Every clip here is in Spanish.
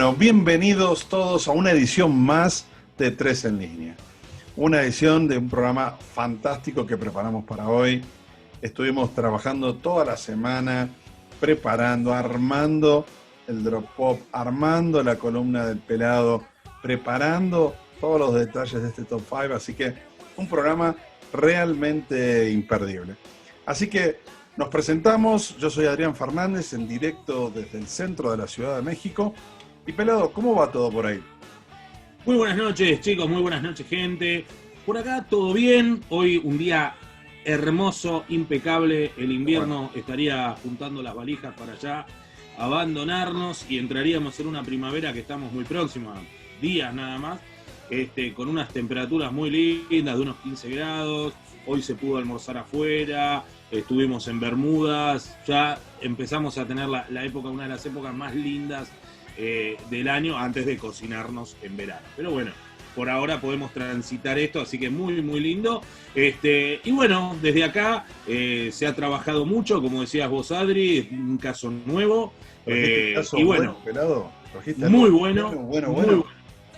Bueno, bienvenidos todos a una edición más de Tres en Línea. Una edición de un programa fantástico que preparamos para hoy. Estuvimos trabajando toda la semana, preparando, armando el drop pop, armando la columna del pelado, preparando todos los detalles de este top 5, así que un programa realmente imperdible. Así que nos presentamos, yo soy Adrián Fernández, en directo desde el centro de la Ciudad de México. Y pelado, ¿cómo va todo por ahí? Muy buenas noches, chicos, muy buenas noches, gente. Por acá todo bien, hoy un día hermoso, impecable. El invierno estaría juntando las valijas para allá, abandonarnos y entraríamos en una primavera que estamos muy próximos, días nada más, con unas temperaturas muy lindas, de unos 15 grados. Hoy se pudo almorzar afuera, estuvimos en Bermudas, ya empezamos a tener la época, una de las épocas más lindas del año antes de cocinarnos en verano. Pero bueno, por ahora podemos transitar esto, así que muy, muy lindo. Y bueno, desde acá se ha trabajado mucho, como decías vos, Adri, un caso nuevo. Y bueno, pelado, muy bueno, bueno. Muy bueno.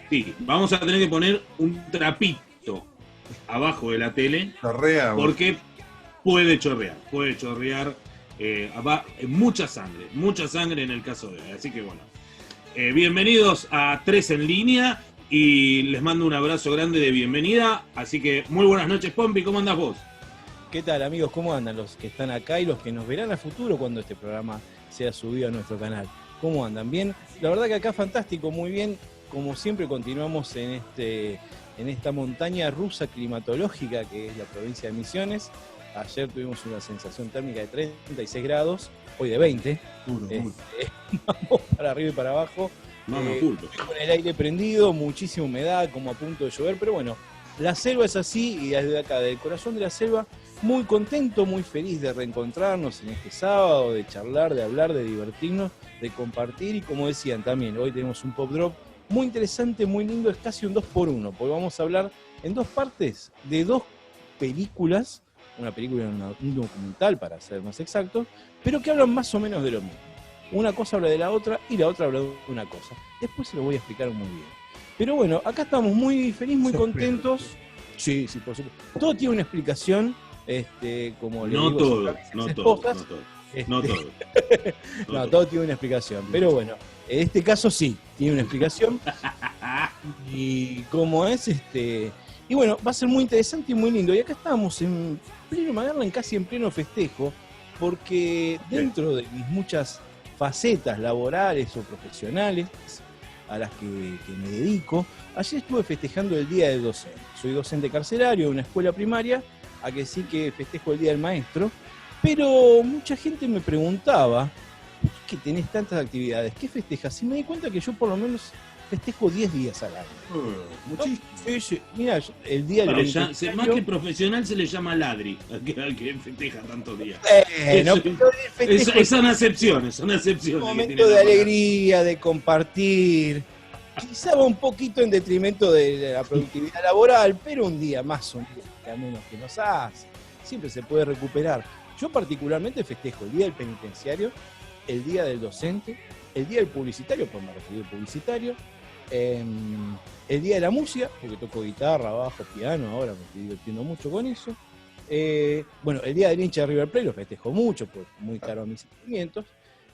Sí, vamos a tener que poner un trapito abajo de la tele, chorrea, porque puede chorrear. Va mucha sangre en el caso de hoy. Así que bueno. Bienvenidos a Tres en Línea y les mando un abrazo grande de bienvenida. Así que muy buenas noches, Pompi, ¿cómo andás vos? ¿Qué tal, amigos? ¿Cómo andan los que están acá y los que nos verán a futuro cuando este programa sea subido a nuestro canal? ¿Cómo andan? ¿Bien? La verdad que acá fantástico, muy bien. Como siempre continuamos en esta montaña rusa climatológica que es la provincia de Misiones. Ayer tuvimos una sensación térmica de 36 grados, hoy de 20. Duro. Vamos para arriba y para abajo. Con el aire prendido, muchísima humedad, como a punto de llover, pero bueno, la selva es así y desde acá, del corazón de la selva, muy contento, muy feliz de reencontrarnos en este sábado, de charlar, de hablar, de divertirnos, de compartir y como decían también, hoy tenemos un pop drop muy interesante, muy lindo, es casi un 2x1, porque vamos a hablar en dos partes de dos películas, una película y un documental para ser más exactos, pero que hablan más o menos de lo mismo. Una cosa habla de la otra y la otra habla de una cosa. Después se lo voy a explicar muy bien. Pero bueno, acá estamos muy felices, muy contentos. Sí, por supuesto. Todo tiene una explicación, como le digo. No todo. No, todo tiene una explicación. Pero bueno, en este caso sí, tiene una explicación. Y como es, y bueno, va a ser muy interesante y muy lindo. Y acá estamos en pleno Magarlen, casi en pleno festejo, porque dentro de mis muchas facetas laborales o profesionales a las que me dedico, ayer estuve festejando el Día del Docente. Soy docente carcelario de una escuela primaria, a que sí que festejo el Día del Maestro, pero mucha gente me preguntaba, ¿por qué tenés tantas actividades? ¿Qué festejas? Y me di cuenta que yo por lo menos festejo 10 días al año. Muchísimo. Sí. Mira, el día del más que profesional se le llama ladri al que festeja tantos días. Son acepciones. Un momento de alegría, de compartir. Quizá va un poquito en detrimento de la productividad laboral, pero un día más, un día menos que nos hace. Siempre se puede recuperar. Yo particularmente festejo el día del penitenciario, el día del docente, el día del publicitario, pues me refiero al publicitario, el día de la música, porque toco guitarra, bajo, piano, ahora me estoy divirtiendo mucho con eso. Bueno, el día del hincha de River Plate lo festejo mucho, pues muy caro a mis sentimientos.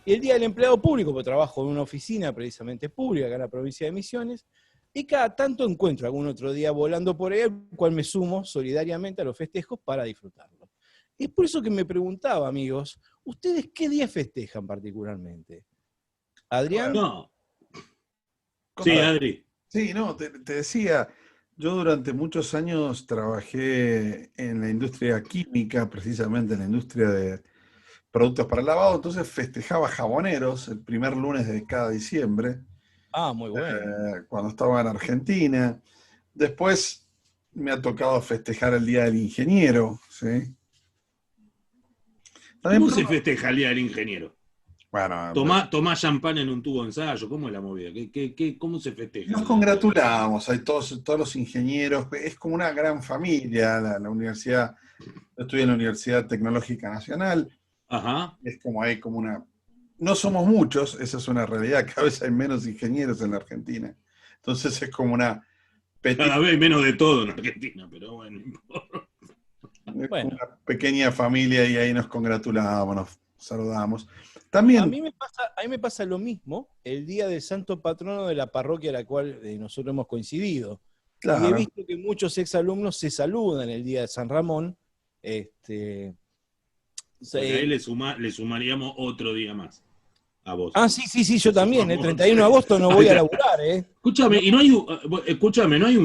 Y el día del empleado público, porque trabajo en una oficina precisamente pública acá en la provincia de Misiones. Y cada tanto encuentro algún otro día volando por ahí, al cual me sumo solidariamente a los festejos para disfrutarlo. Es por eso que me preguntaba, amigos, ¿ustedes qué día festejan particularmente? ¿Adrián? No. Sí, Adri. Sí, no, te decía, yo durante muchos años trabajé en la industria química, precisamente en la industria de productos para el lavado, entonces festejaba jaboneros el primer lunes de cada diciembre. Ah, muy bueno. Cuando estaba en Argentina. Después me ha tocado festejar el Día del Ingeniero, ¿sí? ¿Cómo se festeja el Día del Ingeniero? Bueno, tomá champán en un tubo de ensayo, ¿cómo es la movida? ¿Cómo se festeja? Nos congratulamos, hay todos los ingenieros, es como una gran familia, la universidad, yo estudié en la Universidad Tecnológica Nacional. Ajá. Es como hay como una no somos muchos, esa es una realidad, cada vez hay menos ingenieros en la Argentina. Entonces es como una Cada vez menos de todo en Argentina, pero bueno. Bueno. una pequeña familia y ahí nos congratulamos, nos saludamos. También, A mí me pasa lo mismo el día del santo patrono de la parroquia a la cual nosotros hemos coincidido. Y he claro, visto que muchos exalumnos se saludan el día de San Ramón. Porque a él le sumaríamos otro día más. A vos. Sí, yo también. El 31 de agosto no voy a laburar, ¿eh? Escúchame, y no hay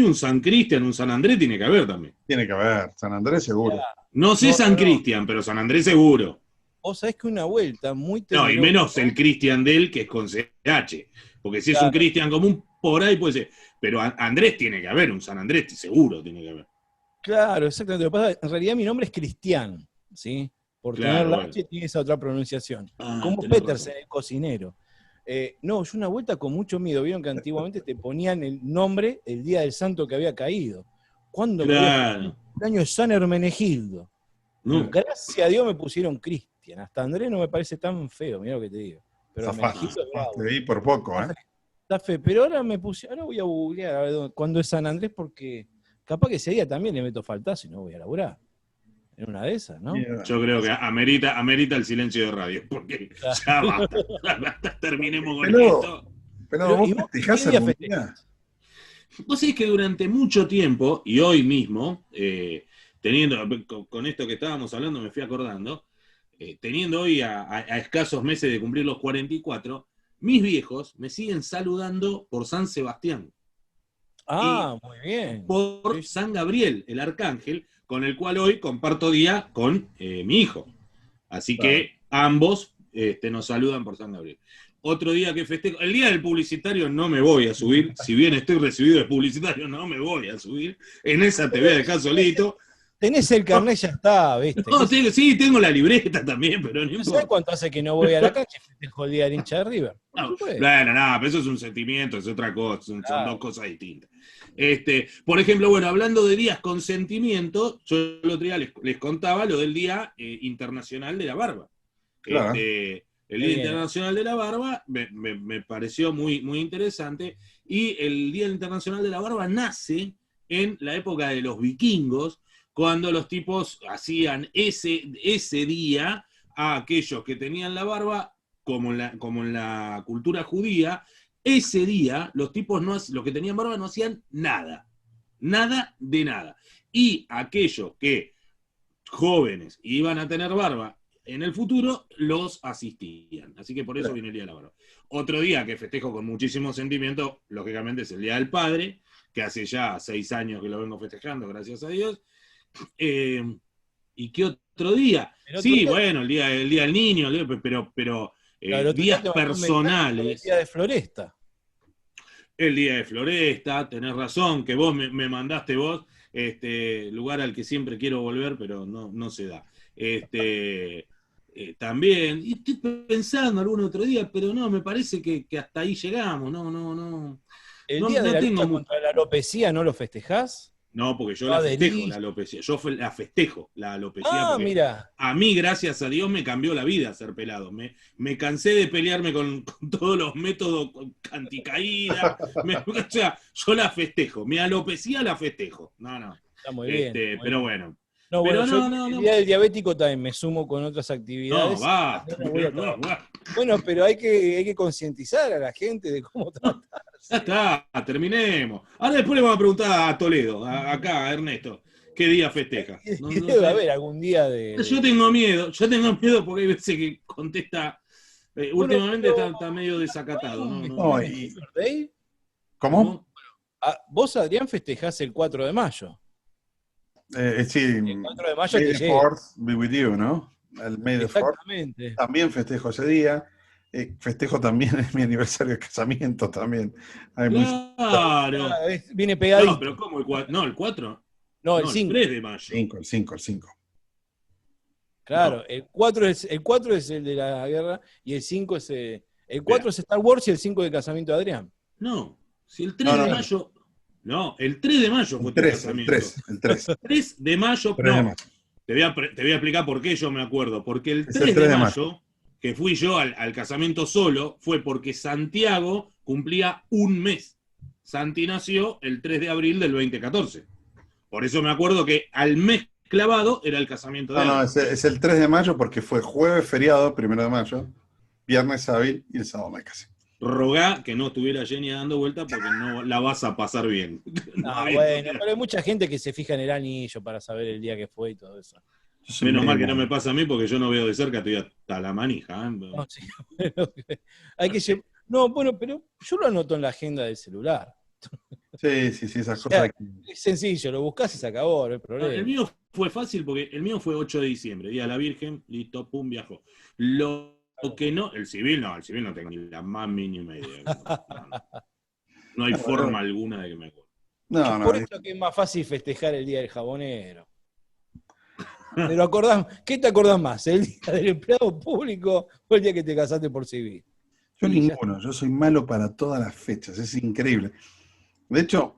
un San Cristian, un San Andrés tiene que haber también. tiene que haber, San Andrés seguro. No sé San Cristian, pero San Andrés seguro. Vos sabés que una vuelta muy No, y tecnológica. menos el Cristian de él, que es con CH. Porque si es un Cristian común, por ahí puede ser. Pero Andrés tiene que haber, un San Andrés seguro tiene que haber. Claro, exactamente. Lo que pasa es que en realidad mi nombre es Cristian, ¿sí? Por tener la H tiene esa otra pronunciación. Como Petersen, el cocinero. No, yo una vuelta con mucho miedo. Vieron que antiguamente te ponían el nombre el día del santo que había caído. ¿Cuándo me dio el año de San Hermenegildo? No. Gracias a Dios me pusieron Cristian. Hasta Andrés no me parece tan feo, mirá lo que te digo. Pero Te vi por poco, ¿eh? Está fe, pero ahora voy a googlear a ver cuándo es San Andrés, porque capaz que ese día también le meto faltazo y no voy a laburar. En una de esas, ¿no? Yo creo que amerita el silencio de radio, porque ya basta, terminemos con esto. Pero vos festejás algún día. Vos sabés que durante mucho tiempo, y hoy mismo, con esto que estábamos hablando me fui acordando, teniendo hoy a escasos meses de cumplir los 44, mis viejos me siguen saludando por San Sebastián. Muy bien. Por San Gabriel, el arcángel, con el cual hoy comparto día con mi hijo. Así que ambos nos saludan por San Gabriel. Otro día que festejo, el día del publicitario no me voy a subir, si bien estoy recibido de publicitario, no me voy a subir, en esa te voy a dejar solito. Tenés el carnet, ya está, ¿viste? No, sí, tengo la libreta también, pero no importa. ¿Sabés cuánto hace que no voy a la cancha y festejo el día del hincha de River? No, pero eso es un sentimiento, es otra cosa, son dos cosas distintas. Por ejemplo, bueno, hablando de días con sentimiento, yo el otro día les contaba lo del Día Internacional de la Barba. Claro. El Día Internacional de la Barba me pareció muy, muy interesante, y el Día Internacional de la Barba nace en la época de los vikingos, cuando los tipos hacían ese día a aquellos que tenían la barba, como en la cultura judía, ese día los tipos los que tenían barba no hacían nada de nada. Y aquellos que jóvenes iban a tener barba en el futuro, los asistían. Así que por eso viene el Día de la Barba. Otro día que festejo con muchísimo sentimiento, lógicamente, es el Día del Padre, que hace ya 6 años que lo vengo festejando, gracias a Dios. ¿Y qué otro día? Sí, bueno, el día del niño, pero días personales. El día de Floresta. El día de Floresta, tenés razón, que vos me mandaste vos, lugar al que siempre quiero volver, pero no se da. También, y estoy pensando algún otro día, pero no, me parece que hasta ahí llegamos, no. El día de la lucha contra la alopecia, ¿no lo festejás? No, porque yo la festejo, la alopecia. Yo la festejo, la alopecia. Mira. A mí, gracias a Dios, me cambió la vida ser pelado. Me cansé de pelearme con todos los métodos anticaída. O sea, yo la festejo. Mi alopecia la festejo. No. Está muy bien. Pero bueno. El día del diabético también me sumo con otras actividades. Bueno, pero hay que concientizar a la gente de cómo tratarse. Ya está, terminemos. Ahora después le vamos a preguntar a Toledo, acá, a Ernesto, ¿qué día festeja? Debe haber algún día de... Yo tengo miedo porque hay veces que contesta... últimamente está medio desacatado. ¿Cómo? Vos, Adrián, festejás el 4 de mayo. Sí, el 4 de mayo May the 4th be with you, ¿no? El May the 4th. También festejo ese día. Festejo también mi aniversario de casamiento también. Claro. Viene pegadito. No, pero ¿cómo el 4? No, el 4. No, el 5. El 3 de mayo. El 5. Claro, no. el 4 es el de la guerra y el 5 es... el 4 es Star Wars y el 5 de casamiento de Adrián. No, si el 3 de mayo... No, el 3 de mayo fue tu casamiento. El 3. 3 de mayo, 3 de mayo. Te voy a explicar por qué yo me acuerdo. Porque el 3 de mayo, que fui yo al casamiento solo fue porque Santiago cumplía un mes. Santi nació el 3 de abril del 2014. Por eso me acuerdo que al mes clavado era el casamiento de No, Adri. es el 3 de mayo porque fue jueves feriado, 1 de mayo, viernes hábil y el sábado me casé. Rogá que no estuviera Jenny dando vuelta porque no la vas a pasar bien. Bueno, pero hay mucha gente que se fija en el anillo para saber el día que fue y todo eso. Menos mal que no me pasa a mí porque yo no veo de cerca, estoy hasta la manija. No, sí, hay que no, bueno, pero yo lo anoto en la agenda del celular. Sí, esas O sea, cosas. es sencillo, lo buscas y se acabó, no hay problema. El mío fue fácil porque el mío fue 8 de diciembre, Día de la Virgen, listo, pum, viajó. Lo que no, el civil no tengo ni la más mínima idea. No hay forma alguna de que me acuerde. Por eso que es más fácil festejar el Día del Jabonero. Pero ¿qué te acordás más? ¿El día del empleado público o el día que te casaste por civil? Yo ninguno, yo soy malo para todas las fechas, es increíble. De hecho,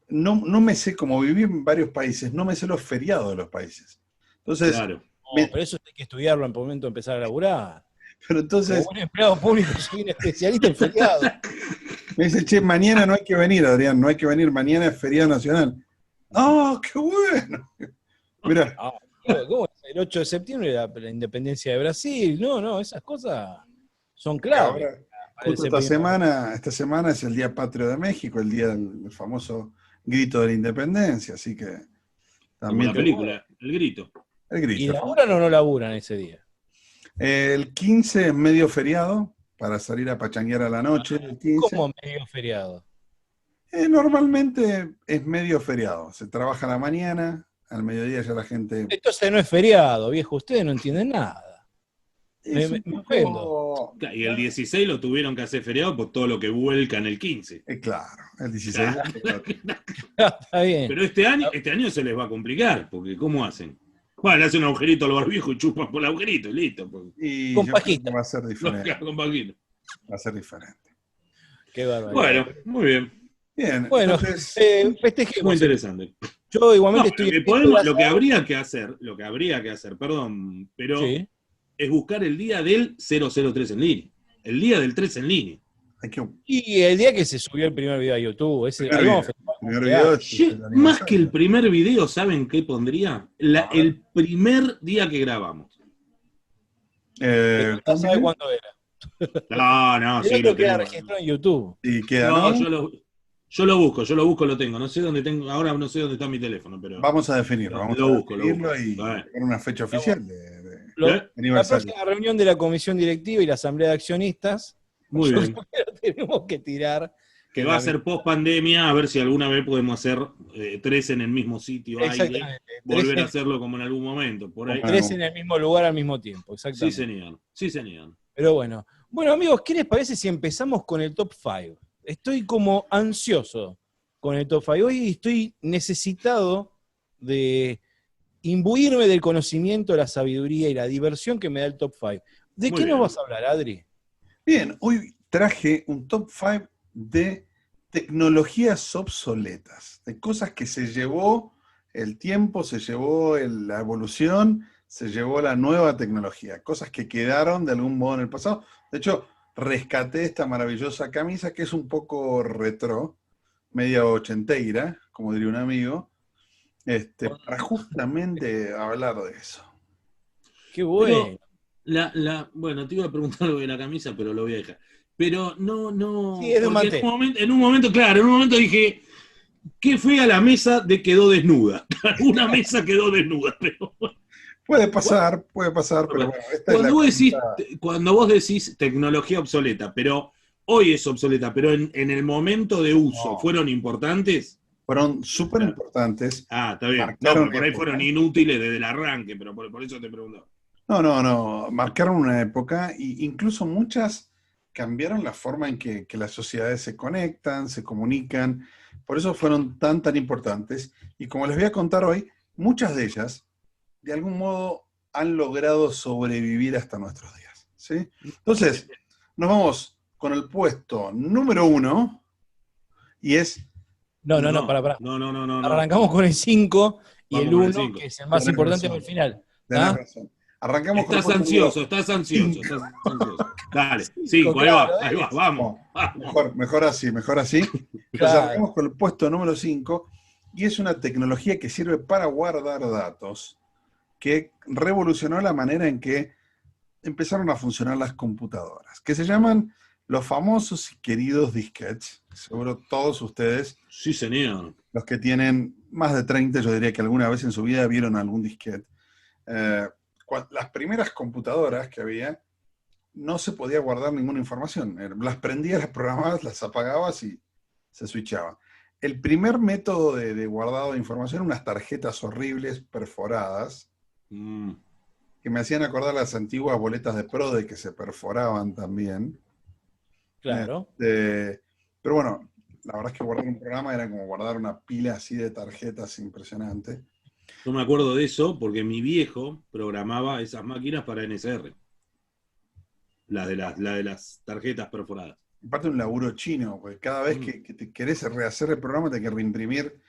no me sé, como viví en varios países, no me sé los feriados de los países. Entonces, claro. Pero eso hay que estudiarlo en el momento de empezar a laburar. Pero entonces. Como un empleado público, soy un especialista en feriados. Me dice, che, mañana no hay que venir, Adrián, no hay que venir, mañana es feriado nacional. ¡Oh, qué bueno! Mirá. ¿Cómo es? El 8 de septiembre la independencia de Brasil. No, esas cosas son clave. Justo esta semana es el Día Patrio de México, el día del famoso grito de la independencia, así que también. Como la película, el grito. El grito. ¿Y laburan o no laburan ese día? El 15 es medio feriado, para salir a pachanguear a la noche. El 15. ¿Cómo medio feriado? Normalmente es medio feriado. Se trabaja a la mañana, al mediodía ya la gente. Entonces no es feriado, viejo, ustedes no entienden nada. Me ofendo. Y el 16 lo tuvieron que hacer feriado por todo lo que vuelca en el 15. Claro, el 16. Está bien. Pero este año se les va a complicar, porque ¿cómo hacen? Bueno, le hacen un agujerito al barbijo y chupan por el agujerito y listo. Y con pajita. Va a ser diferente. Con pajita. Va a ser diferente. Qué barbaridad. Bueno, muy bien. Bien. Bueno, entonces, festejemos. Muy interesante. Yo igualmente estoy. Lo que habría que hacer, perdón, pero sí, es buscar el día del 003 en línea. El día del 3 en línea. Y el día que se subió el primer video a YouTube. Más que el primer video, ¿saben qué pondría? El primer día que grabamos. No sabe cuándo era. No, sí. Lo queda registrado en YouTube. Y queda, yo lo busco, lo tengo. No sé dónde tengo, ahora no sé dónde está mi teléfono, pero. Vamos a definirlo, lo busco. Y poner una fecha oficial de la próxima reunión de la comisión directiva y la asamblea de accionistas. Muy bien. Tenemos que tirar. Que va a ser post pandemia, a ver si alguna vez podemos hacer 3 en el mismo sitio. Exactamente. Volver a hacerlo como en algún momento. Por ahí. 3 en el mismo lugar al mismo tiempo, exactamente. Sí, señor. Pero bueno. Bueno, amigos, ¿qué les parece si empezamos con el top 5? Estoy como ansioso con el top 5. Hoy estoy necesitado de imbuirme del conocimiento, la sabiduría y la diversión que me da el top 5. ¿De qué nos vas a hablar, Adri? Bien, hoy traje un top 5 de tecnologías obsoletas, de cosas que se llevó el tiempo, se llevó la evolución, se llevó la nueva tecnología, cosas que quedaron de algún modo en el pasado. De hecho, rescaté esta maravillosa camisa que es un poco retro, media ochenteira, como diría un amigo, para justamente hablar de eso. ¡Qué bueno! Bueno, te iba a preguntar algo de la camisa, pero lo voy a dejar. Pero no. Sí, es de un mantel. En un momento dije, qué fea la mesa quedó desnuda. Una mesa quedó desnuda, pero bueno. Puede pasar, pero bueno, cuando vos decís tecnología obsoleta, pero hoy es obsoleta, pero en el momento de uso, ¿fueron importantes? Fueron súper importantes. Está bien. No, por ahí fueron inútiles desde el arranque, pero por eso te pregunto. No. Marcaron una época e incluso muchas cambiaron la forma en que las sociedades se conectan, se comunican. Por eso fueron tan importantes. Y como les voy a contar hoy, muchas de ellas, de algún modo, han logrado sobrevivir hasta nuestros días. ¿Sí? Entonces, nos vamos con el puesto número 1 y es... No. Arrancamos con el 5 y el 1, que es el más importante al final. Tenés razón. Arrancamos con el Estás puesto número ansioso, estás ansioso, estás ansioso. Dale, Cinco, 5, claro, ahí va, vamos. Mejor así, mejor así. Entonces Claro. arrancamos con el puesto número 5 y es una tecnología que sirve para guardar datos que revolucionó la manera en que empezaron a funcionar las computadoras, que se llaman los famosos y queridos disquetes. Seguro todos ustedes, Sí, señor. los que tienen más de 30, yo diría que alguna vez en su vida vieron algún disquete. Las primeras computadoras que había, no se podía guardar ninguna información. Las prendías, las programabas, las apagabas y se switchaba. El primer método de guardado de información, unas tarjetas horribles perforadas, que me hacían acordar las antiguas boletas de PRODE que se perforaban también. Claro. Pero bueno, la verdad es que guardar un programa era como guardar una pila así de tarjetas impresionante. Yo me acuerdo de eso porque mi viejo programaba esas máquinas para NSR. La de las tarjetas perforadas. Aparte un laburo chino, porque cada vez que te querés rehacer el programa te hay que reimprimir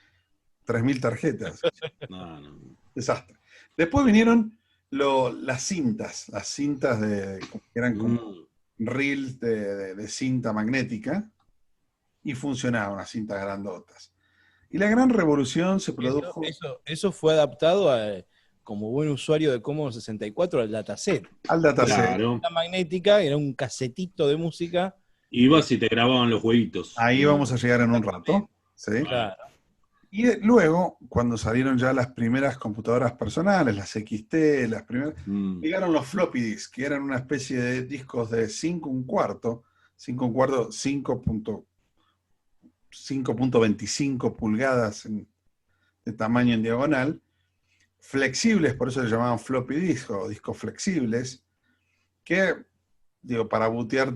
3.000 tarjetas. No. Desastre. Después vinieron las cintas que eran como reels de cinta magnética y funcionaban las cintas grandotas. Y la gran revolución se produjo... Eso fue adaptado como buen usuario de Commodore 64 al dataset. Al dataset. Claro. La magnética era un casetito de música. Ibas y te grababan los jueguitos. Ahí vamos a llegar en un rato. ¿Sí? Claro. Y luego, cuando salieron ya las primeras computadoras personales, las XT, las primeras, llegaron los floppy disks, que eran una especie de discos de 5 1/4, 5.25 pulgadas de tamaño en diagonal, flexibles, por eso le llamaban floppy disk o discos flexibles, que, para bootear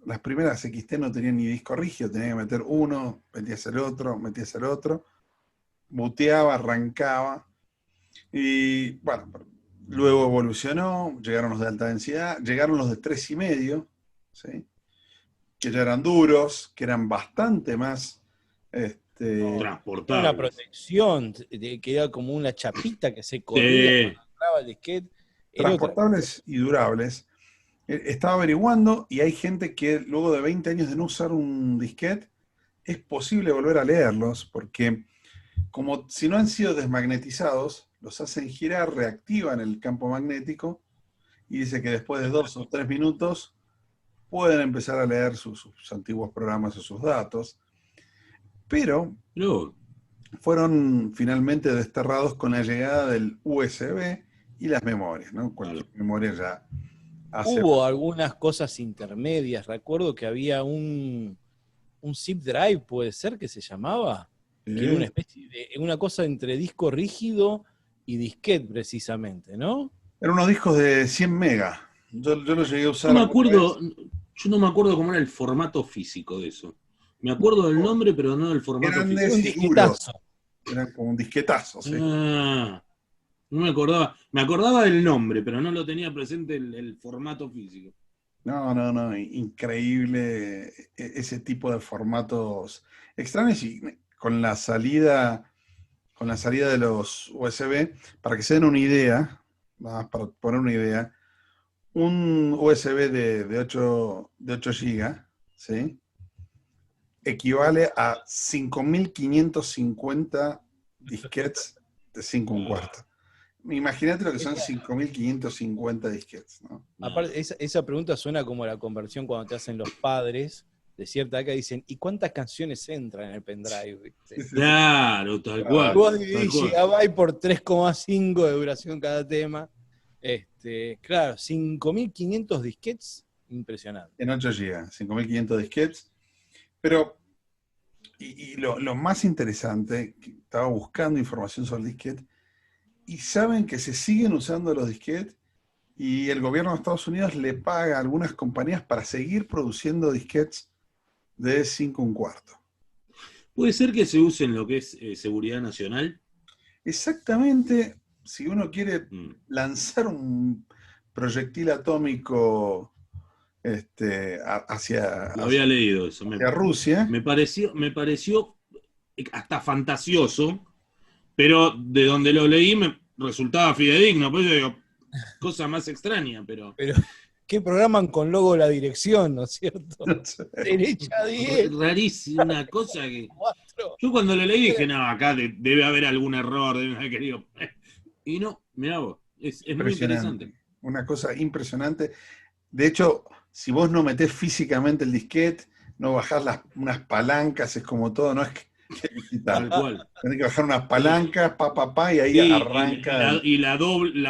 las primeras XT no tenían ni disco rígido, tenía que meter uno, metías el otro, booteaba, arrancaba, y bueno, luego evolucionó, llegaron los de alta densidad, llegaron los de 3,5, ¿sí? Que ya eran duros, que eran bastante más... transportables. Una protección, que era como una chapita que se corría cuando entraba el disquete. Transportables y durables. Estaba averiguando y hay gente que luego de 20 años de no usar un disquete, es posible volver a leerlos, porque como si no han sido desmagnetizados, los hacen girar, reactivan el campo magnético, y dice que después de 2 o 3 minutos pueden empezar a leer sus antiguos programas o sus datos, pero fueron finalmente desterrados con la llegada del USB y las memorias, ¿no? Cualquier memoria ya hace... Hubo algunas cosas intermedias, recuerdo que había un zip drive, puede ser que se llamaba, que era una especie de una cosa entre disco rígido y disquete precisamente, ¿no? Eran unos discos de 100 megas. Yo los llegué a usar. Yo no me acuerdo cómo era el formato físico de eso. Me acuerdo del nombre, pero no del formato Grandes físico. y duros. Eran como un disquetazo, sí. No me acordaba. Me acordaba del nombre, pero no lo tenía presente el formato físico. No. Increíble ese tipo de formatos extraños, y con la salida de los USB, para que se den una idea, nada más para poner una idea, un USB de 8 GB, ¿sí? Equivale a 5.550 disquetes de 5 1/4. Imagínate lo que son 5.550 disquetes, ¿no? Aparte, esa pregunta suena como la conversión cuando te hacen los padres de cierta edad, que dicen, ¿y cuántas canciones entran en el pendrive? Claro, tal cual. Vos dividís gigabyte por 3,5 de duración cada tema. Claro, 5.500 disquetes, impresionante. En 8 GB, 5.500 disquetes. Pero, y lo más interesante, que estaba buscando información sobre el disquete, y saben que se siguen usando los disquetes, y el gobierno de Estados Unidos le paga a algunas compañías para seguir produciendo disquetes de 5 1/4. ¿Puede ser que se use en lo que es seguridad nacional? Exactamente, si uno quiere lanzar un proyectil atómico hacia leído eso. Hacia Rusia. Me pareció hasta fantasioso, pero de donde lo leí me resultaba fidedigno. Por eso digo, cosa más extraña, pero Pero, ¿qué programan con logo de la dirección, no es cierto? No sé. Derecha 10, rarísima, una cosa que... 4. Yo cuando lo leí dije, no, acá debe haber algún error, debe haber querido... Y no, mirá vos, es muy interesante. Una cosa impresionante. De hecho, si vos no metés físicamente el disquete, no bajás unas palancas, es como todo, no es que Tal cual. tenés que bajar unas palancas, y ahí Sí, arranca. la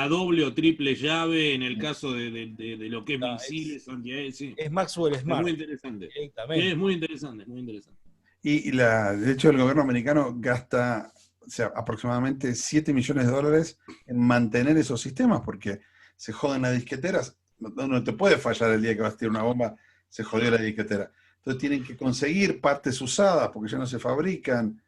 doble o triple llave en el caso de lo que es No, misiles, antiaéreos, sí. Es Maxwell Es Smart, muy interesante. directamente. Es muy interesante, muy interesante. De hecho, el gobierno americano gasta, o sea, aproximadamente $7 millones en mantener esos sistemas, porque se joden las disqueteras. No te puede fallar el día que vas a tirar una bomba, se jodió la disquetera. Entonces tienen que conseguir partes usadas porque ya no se fabrican.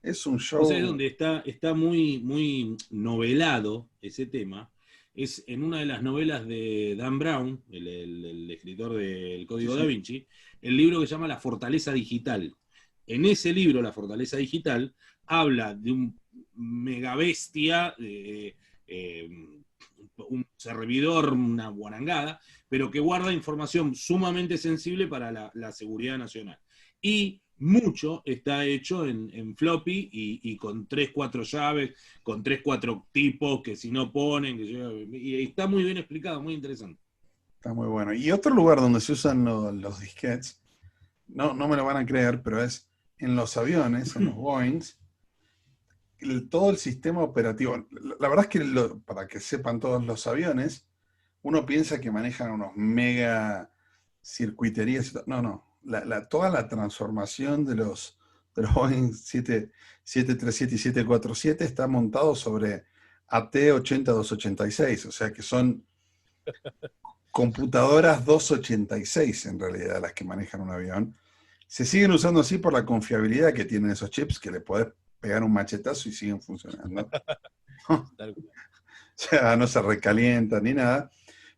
Es un show. O sea, es donde está muy, muy novelado ese tema. Es en una de las novelas de Dan Brown, el escritor del Código Sí, Da sí. Vinci, el libro que se llama La Fortaleza Digital. En ese libro, La Fortaleza Digital, habla de un megabestia, un servidor, una guarangada, pero que guarda información sumamente sensible para la seguridad nacional. Y mucho está hecho en floppy y con 3, 4 llaves, con 3, 4 tipos que si no ponen, y está muy bien explicado, muy interesante. Está muy bueno. Y otro lugar donde se usan los disquetes, no me lo van a creer, pero es en los aviones, en los Boeings, todo el sistema operativo. La verdad es que, para que sepan todos los aviones, uno piensa que manejan unos mega circuiterías. No. Toda la transformación de los Boeing 737 y 747 está montado sobre AT80286, o sea que son computadoras 286 en realidad las que manejan un avión. Se siguen usando así por la confiabilidad que tienen esos chips, que le podés pegar un machetazo y siguen funcionando. O sea, no se recalientan ni nada.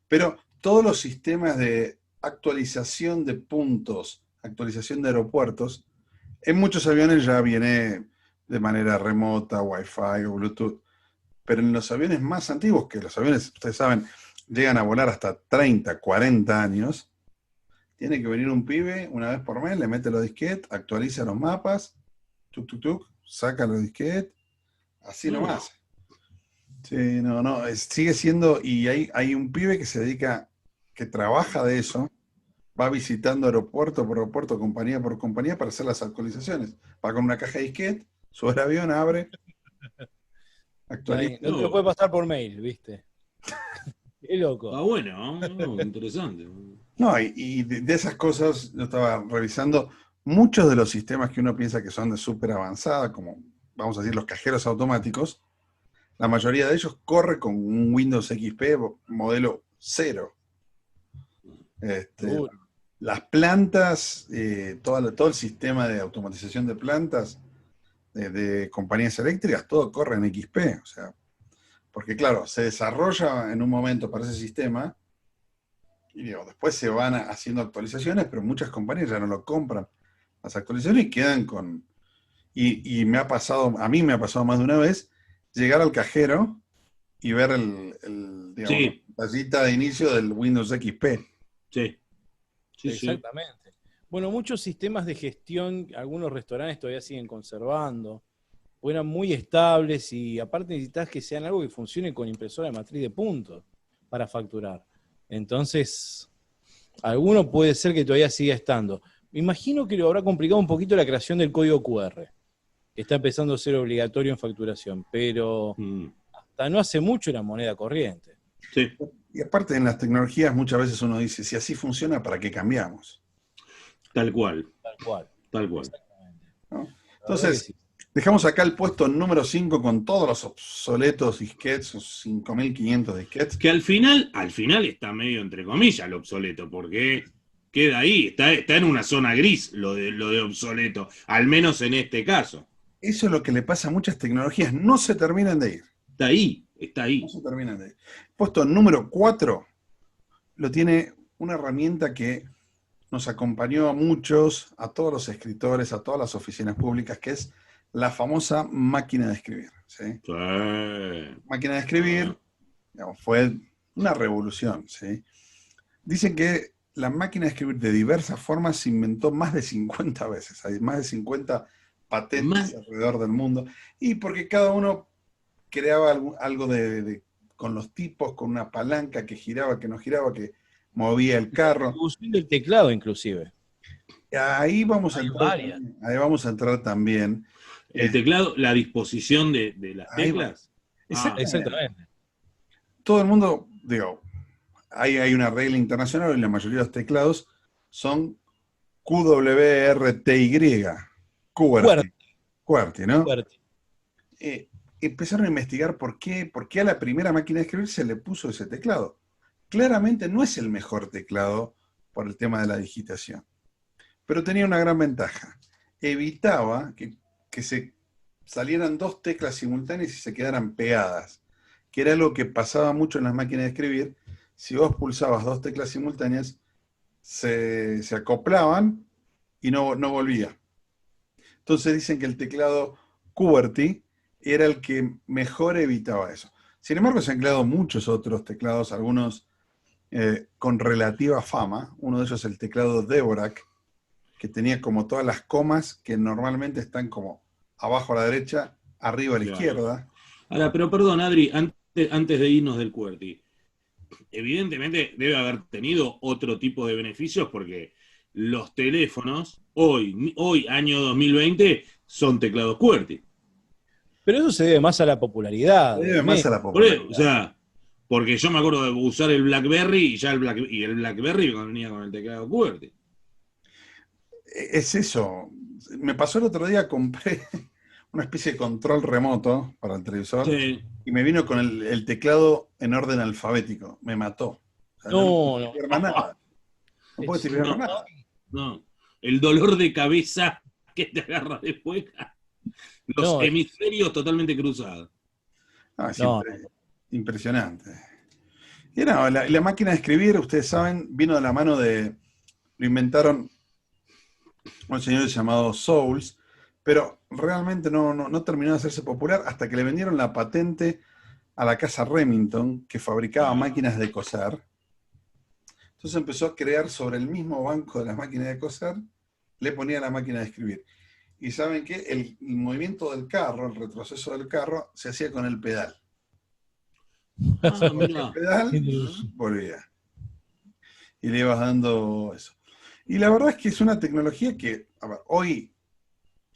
Pero todos los sistemas de actualización de puntos, actualización de aeropuertos, en muchos aviones ya viene de manera remota, Wi-Fi o Bluetooth. Pero en los aviones más antiguos, que los aviones, ustedes saben, llegan a volar hasta 30, 40 años, tiene que venir un pibe una vez por mes, le mete los disquetes, actualiza los mapas, saca los disquetes, así nomás. Sí, sigue siendo, y hay un pibe que se dedica, que trabaja de eso, va visitando aeropuerto por aeropuerto, compañía por compañía, para hacer las actualizaciones. Va con una caja de disquete, sube el avión, abre, actualiza. No te lo puede pasar por mail, ¿viste? Qué loco. Está bueno, ¿no? Interesante. No, y de esas cosas, yo estaba revisando, muchos de los sistemas que uno piensa que son de súper avanzada, como vamos a decir los cajeros automáticos, la mayoría de ellos corre con un Windows XP modelo 0. Las plantas, todo el sistema de automatización de plantas de compañías eléctricas, todo corre en XP. O sea, porque claro, se desarrolla en un momento para ese sistema y después se van haciendo actualizaciones, pero muchas compañías ya no lo compran las actualizaciones y quedan con... Y a mí me ha pasado más de una vez, llegar al cajero y ver la pantallita de inicio del Windows XP. Sí. Exactamente. Bueno, muchos sistemas de gestión, algunos restaurantes todavía siguen conservando, o eran muy estables y aparte necesitas que sean algo que funcione con impresora de matriz de puntos para facturar. Entonces, alguno puede ser que todavía siga estando. Me imagino que lo habrá complicado un poquito la creación del código QR, que está empezando a ser obligatorio en facturación, pero hasta no hace mucho era moneda corriente. Sí. Y aparte en las tecnologías muchas veces uno dice, si así funciona, ¿para qué cambiamos? Tal cual. Exactamente. ¿No? Entonces, dejamos acá el puesto número 5 con todos los obsoletos disquetes, 5.500 disquetes. Que al final está medio entre comillas lo obsoleto, porque queda ahí, está en una zona gris lo de obsoleto, al menos en este caso. Eso es lo que le pasa a muchas tecnologías, no se terminan de ir. Está ahí. No se terminan de ir. Puesto número 4 lo tiene una herramienta que nos acompañó a muchos, a todos los escritores, a todas las oficinas públicas, que es la famosa máquina de escribir. ¿Sí? Sí. Máquina de escribir, Digamos, fue una revolución, ¿sí? Dicen que la máquina de escribir de diversas formas se inventó más de 50 veces. Hay más de 50 patentes alrededor del mundo. Y porque cada uno creaba algo con los tipos, con una palanca que giraba, que no giraba, que movía el La carro. distribución del teclado, inclusive. Ahí vamos a Hay entrar varias. también. Ahí vamos a entrar también. El teclado, la disposición de las Ahí va. teclas. Ah, Exactamente. Todo el mundo, digo, hay una regla internacional y la mayoría de los teclados son QWERTY, QWERTY, QWERTY, ¿no? Fuerte. Empezaron a investigar por qué a la primera máquina de escribir se le puso ese teclado. Claramente no es el mejor teclado por el tema de la digitación, pero tenía una gran ventaja. Evitaba que se salieran dos teclas simultáneas y se quedaran pegadas, que era algo que pasaba mucho en las máquinas de escribir. Si vos pulsabas dos teclas simultáneas, se acoplaban y no volvía. Entonces dicen que el teclado QWERTY era el que mejor evitaba eso. Sin embargo, se han creado muchos otros teclados, algunos con relativa fama. Uno de ellos es el teclado Dvorak, que tenía como todas las comas que normalmente están como abajo a la derecha, arriba a la izquierda. Ahora, pero perdón, Adri, antes de irnos del QWERTY, evidentemente debe haber tenido otro tipo de beneficios porque los teléfonos, hoy año 2020, son teclados QWERTY. Pero eso se debe más a la popularidad. Debe más a la popularidad. O sea, porque yo me acuerdo de usar el BlackBerry y ya el BlackBerry venía con el teclado QWERTY. Es eso. Me pasó el otro día, compré una especie de control remoto para el televisor, Sí. y me vino con el teclado en orden alfabético. Me mató. O sea, no puedo escribir nada. No puedo escribir nada. No. El dolor de cabeza que te agarra después. Los hemisferios totalmente cruzados. Impresionante. Y no, la máquina de escribir, ustedes saben, vino de la mano lo inventaron un señor llamado Souls, pero realmente no terminó de hacerse popular hasta que le vendieron la patente a la casa Remington, que fabricaba máquinas de coser. Entonces empezó a crear sobre el mismo banco de las máquinas de coser, le ponía la máquina de escribir. Y saben que el movimiento del carro, el retroceso del carro, se hacía con el pedal. El pedal volvía. Y le ibas dando eso. Y la verdad es que es una tecnología que, a ver, hoy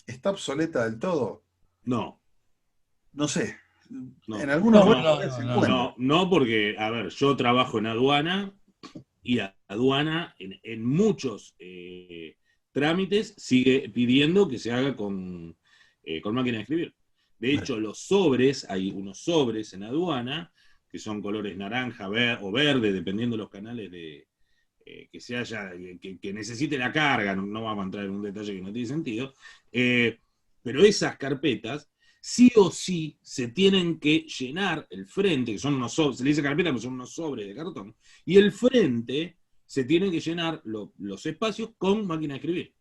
está obsoleta del todo. No. No sé. No. En algunos lugares se encuentra. No, porque, a ver, yo trabajo en aduana y aduana en muchos trámites sigue pidiendo que se haga con máquina de escribir. De hecho, los sobres, hay unos sobres en aduana que son colores naranja o verde, dependiendo de los canales que se haya, que necesite la carga. No vamos a entrar en un detalle que no tiene sentido. Pero esas carpetas sí o sí se tienen que llenar el frente, que son unos sobres, se le dice carpeta, pero son unos sobres de cartón, y el frente se tienen que llenar los espacios con máquina de escribir.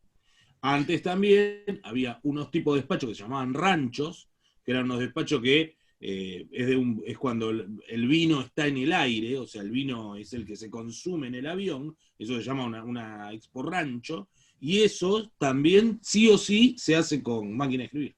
Antes también había unos tipos de despachos que se llamaban ranchos, que eran unos despachos que es cuando el vino está en el aire, o sea, el vino es el que se consume en el avión, eso se llama una expo rancho, y eso también sí o sí se hace con máquina de escribir.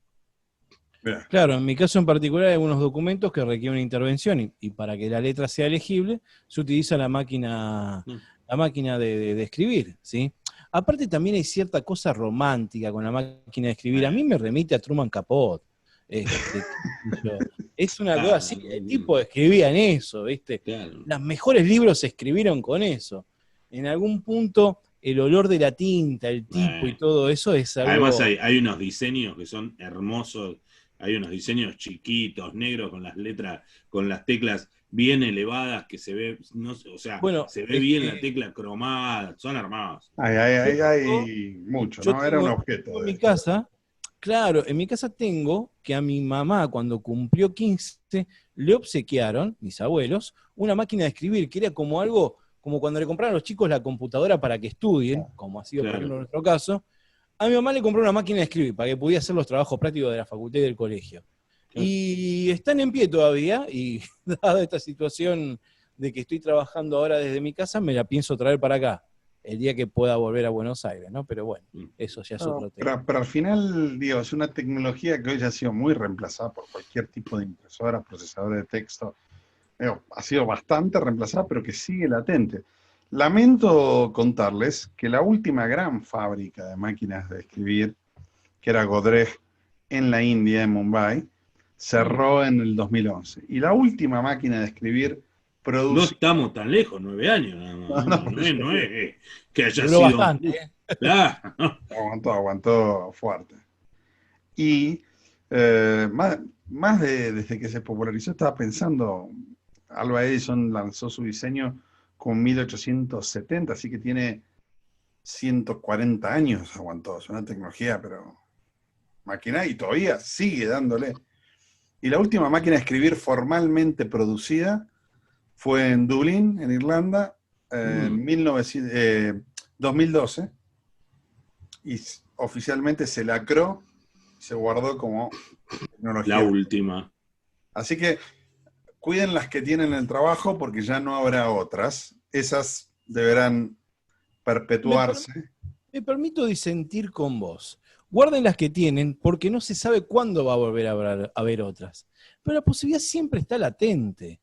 Claro, en mi caso en particular hay algunos documentos que requieren una intervención y para que la letra sea legible se utiliza la máquina de escribir, ¿sí? Aparte también hay cierta cosa romántica con la máquina de escribir. A mí me remite a Truman Capote. Es una cosa así, el tipo escribía en eso, ¿viste? Claro. Los mejores libros se escribieron con eso. En algún punto el olor de la tinta, el tipo y todo eso es algo... Además hay unos diseños que son hermosos, hay unos diseños chiquitos, negros, con las letras, con las teclas bien elevadas, que se ve, se ve bien la tecla cromada, son hermosos. Hay mucho, ¿no? Era un objeto. En mi casa, claro, en mi casa tengo que a mi mamá cuando cumplió 15 le obsequiaron, mis abuelos, una máquina de escribir, que era como algo, como cuando le compraron a los chicos la computadora para que estudien, como ha sido por ejemplo en nuestro caso. A mi mamá le compró una máquina de escribir para que pudiera hacer los trabajos prácticos de la facultad y del colegio. Y están en pie todavía, y dada esta situación de que estoy trabajando ahora desde mi casa, me la pienso traer para acá, el día que pueda volver a Buenos Aires, ¿no? Pero bueno, eso ya es No, otro tema. pero al final, digo, es una tecnología que hoy ya ha sido muy reemplazada por cualquier tipo de impresora, procesador de texto. Digo, ha sido bastante reemplazada, pero que sigue latente. Lamento contarles que la última gran fábrica de máquinas de escribir, que era Godrej en la India, en Mumbai, cerró en el 2011. Y la última máquina de escribir No producida... estamos tan lejos, 9 años nada más. No es que haya Duró sido. bastante, ¿eh? Claro. Aguantó fuerte. Y desde que se popularizó, estaba pensando, Alva Edison lanzó su diseño con 1870, así que tiene 140 años, aguantó. Es una tecnología, pero máquina, y todavía sigue dándole. Y la última máquina de escribir formalmente producida fue en Dublín, en Irlanda, en 2012, y oficialmente se lacró, se guardó como tecnología. La última. Así que cuiden las que tienen el trabajo porque ya no habrá otras. Esas deberán perpetuarse. Me permito disentir con vos. Guarden las que tienen porque no se sabe cuándo va a volver a haber otras. Pero la posibilidad siempre está latente.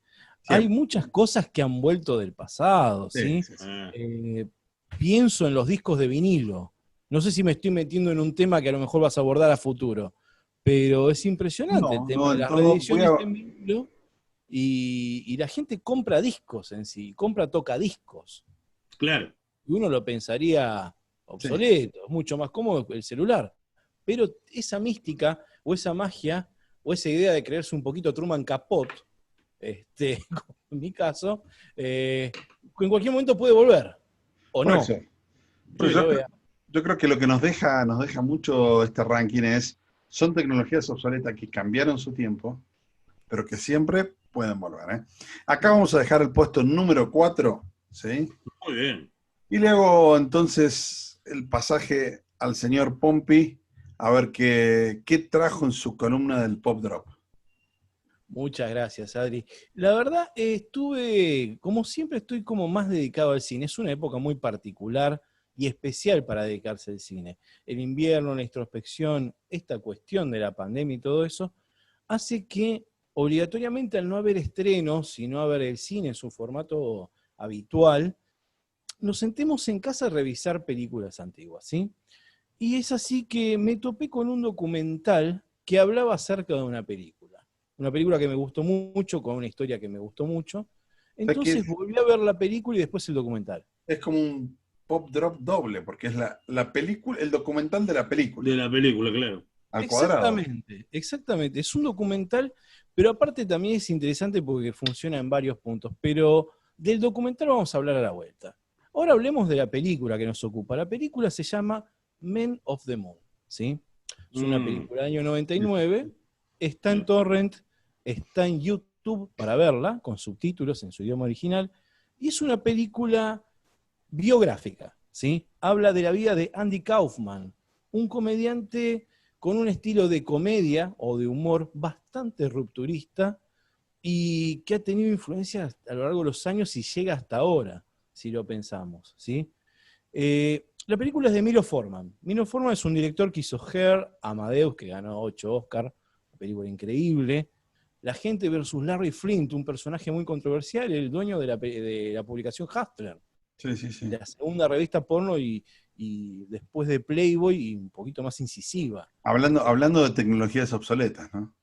Hay muchas cosas que han vuelto del pasado, ¿sí? Sí. Pienso en los discos de vinilo. No sé si me estoy metiendo en un tema que a lo mejor vas a abordar a futuro, pero es impresionante el tema de las reediciones en vinilo y la gente compra discos en sí, compra tocadiscos. Claro. Y uno lo pensaría obsoleto, es mucho más cómodo el celular. Pero esa mística, o esa magia, o esa idea de creerse un poquito Truman Capote, como en mi caso, en cualquier momento puede volver. ¿O no? Yo creo que lo que nos deja mucho este ranking son tecnologías obsoletas que cambiaron su tiempo, pero que siempre pueden volver, ¿eh? Acá vamos a dejar el puesto número 4, ¿sí? Muy bien. Y le hago entonces el pasaje al señor Pompi a ver qué trajo en su columna del Pop Drop. Muchas gracias, Adri. La verdad, como siempre, estoy como más dedicado al cine. Es una época muy particular y especial para dedicarse al cine. El invierno, la introspección, esta cuestión de la pandemia y todo eso, hace que obligatoriamente al no haber estrenos y no haber el cine en su formato habitual, nos sentemos en casa a revisar películas antiguas, ¿sí? Y es así que me topé con un documental que hablaba acerca de una película. Una película que me gustó mucho, con una historia que me gustó mucho. Entonces volví a ver la película y después el documental. Es como un Pop Drop doble, porque es la película, el documental de la película. De la película, claro. Al cuadrado. Exactamente. Es un documental, pero aparte también es interesante porque funciona en varios puntos. Pero del documental vamos a hablar a la vuelta. Ahora hablemos de la película que nos ocupa. La película se llama Men of the Moon, ¿sí? Es una película del año 99, está en Torrent, está en YouTube para verla, con subtítulos en su idioma original, y es una película biográfica, ¿sí? Habla de la vida de Andy Kaufman, un comediante con un estilo de comedia o de humor bastante rupturista y que ha tenido influencia a lo largo de los años y llega hasta ahora, si lo pensamos, ¿sí? La película es de Milo Forman. Milo Forman es un director que hizo Hair, Amadeus, que ganó 8 Oscars, una película increíble. La gente versus Larry Flint, un personaje muy controversial, el dueño de la publicación Hustler. Sí. La segunda revista porno y después de Playboy y un poquito más incisiva. Hablando de tecnologías obsoletas, ¿no?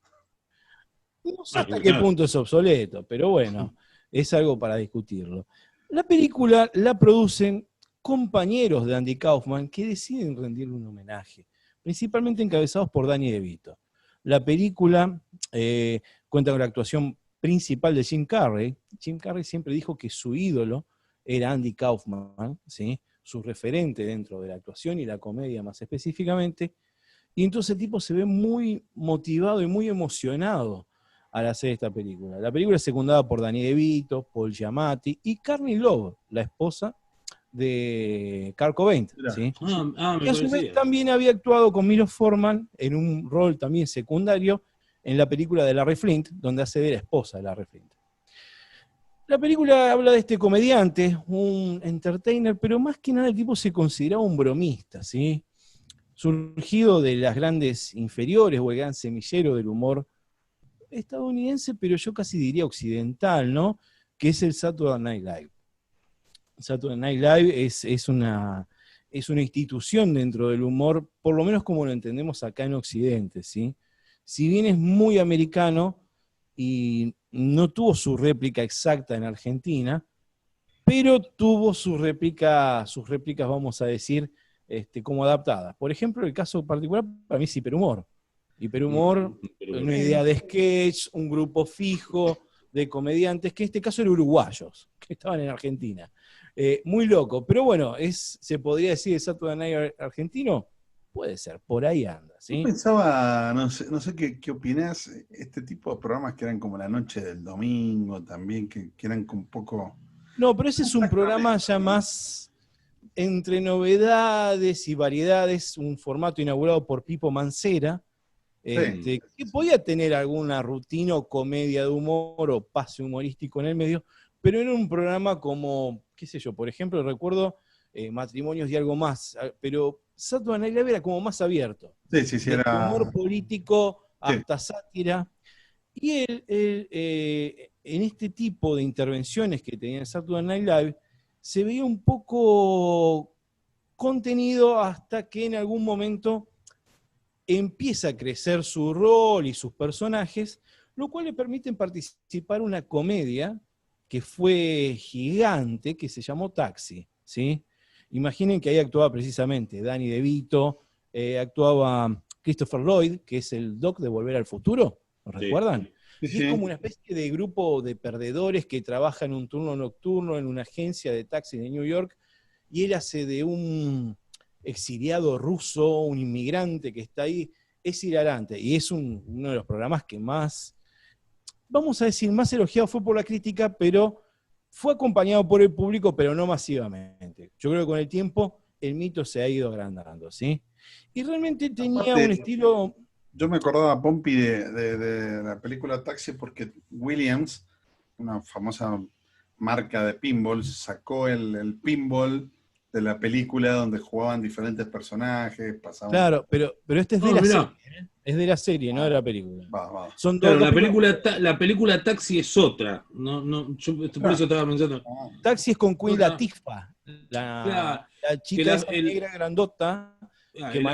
No sé hasta qué punto es obsoleto, pero bueno, es algo para discutirlo. La película la producen compañeros de Andy Kaufman que deciden rendirle un homenaje, principalmente encabezados por Danny DeVito. La película cuenta con la actuación principal de Jim Carrey. Jim Carrey siempre dijo que su ídolo era Andy Kaufman, ¿sí? Su referente dentro de la actuación y la comedia más específicamente. Y entonces el tipo se ve muy motivado y muy emocionado al hacer esta película. La película es secundada por Danny DeVito, Paul Giamatti y Courtney Love, la esposa de Kurt Cobain, ¿sí? Y a su vez también había actuado con Milo Forman en un rol también secundario en la película de Larry Flint, donde hace de la esposa de Larry Flint. La película habla de este comediante, un entertainer, pero más que nada el tipo se consideraba un bromista, ¿sí? Surgido de las grandes inferiores o el gran semillero del humor estadounidense, pero yo casi diría occidental, ¿no? Que es el Saturday Night Live. Saturday Night Live es una institución dentro del humor, por lo menos como lo entendemos acá en Occidente, ¿sí? Si bien es muy americano y no tuvo su réplica exacta en Argentina, pero tuvo sus réplicas, vamos a decir, como adaptadas. Por ejemplo, el caso particular para mí es Hiperhumor. Hiperhumor, una idea de sketch, un grupo fijo de comediantes, que en este caso eran uruguayos, que estaban en Argentina. Muy loco, pero bueno, ¿se podría decir el Saturday Night argentino? Puede ser, por ahí anda, ¿sí? Yo pensaba, no sé qué opinás, este tipo de programas que eran como la noche del domingo también, que eran como un poco... No, pero ese es un programa ya más entre novedades y variedades, un formato inaugurado por Pipo Mancera, que podía tener alguna rutina o comedia de humor o pase humorístico en el medio, pero era un programa como, qué sé yo, por ejemplo, recuerdo Matrimonios y algo más, pero Saturday Night Live era como más abierto. Sí, Desde humor político hasta sí. sátira. Y en este tipo de intervenciones que tenía Saturday Night Live, se veía un poco contenido hasta que en algún momento empieza a crecer su rol y sus personajes, lo cual le permiten participar en una comedia que fue gigante, que se llamó Taxi, ¿sí? Imaginen que ahí actuaba precisamente Danny DeVito, actuaba Christopher Lloyd, que es el Doc de Volver al Futuro, ¿lo recuerdan? Sí, Y es como una especie de grupo de perdedores que trabaja en un turno nocturno en una agencia de taxi de New York, y él hace de un exiliado ruso, un inmigrante que está ahí. Es hilarante, y es uno de los programas que más, vamos a decir, más elogiado fue por la crítica, pero fue acompañado por el público, pero no masivamente. Yo creo que con el tiempo el mito se ha ido agrandando, ¿sí? Y realmente tenía un estilo... Yo me acordaba, Pompi, de la película Taxi porque Williams, una famosa marca de pinball, sacó el pinball de la película donde jugaban diferentes personajes, pasaban... Claro, pero este es de la serie, ¿eh? Es de la serie, no de la película. Son claro, la película Taxi es otra. Yo por eso estaba pensando. Taxi es con Queen Latifah, la chica esa negra grandota. El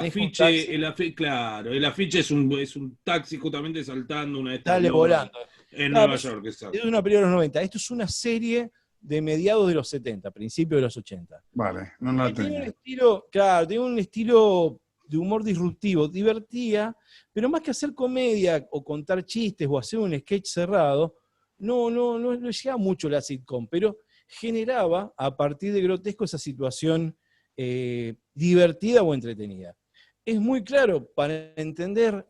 afiche es un taxi justamente saltando una de estas volando en Nueva York. Exacto. Es una película de los 90. Esto es una serie de mediados de los 70, principios de los 80. Vale, no la tenía. Tiene un estilo de humor disruptivo, divertía, pero más que hacer comedia o contar chistes o hacer un sketch cerrado, no llegaba mucho la sitcom, pero generaba a partir de grotesco esa situación divertida o entretenida. Es muy claro, para entender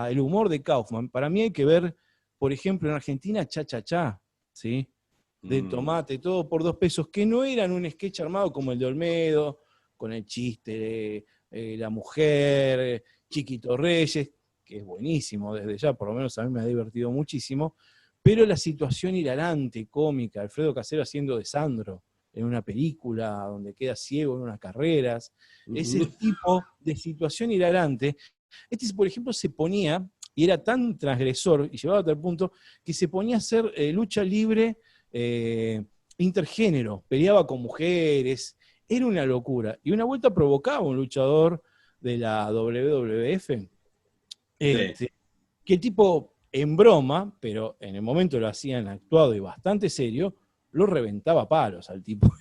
el humor de Kaufman, para mí hay que ver, por ejemplo, en Argentina, Cha Cha Cha, ¿sí? De tomate, todo por 2 pesos, que no eran un sketch armado como el de Olmedo, con el chiste, la mujer, Chiquito Reyes, que es buenísimo desde ya, por lo menos a mí me ha divertido muchísimo, pero la situación hilarante, cómica, Alfredo Casero haciendo de Sandro en una película donde queda ciego en unas carreras, ese tipo de situación hilarante. Por ejemplo, se ponía, y era tan transgresor, y llevaba a tal punto, que se ponía a hacer lucha libre intergénero, peleaba con mujeres, era una locura. Y una vuelta provocaba a un luchador de la WWF, que el tipo, en broma, pero en el momento lo hacían actuado y bastante serio, lo reventaba a palos al tipo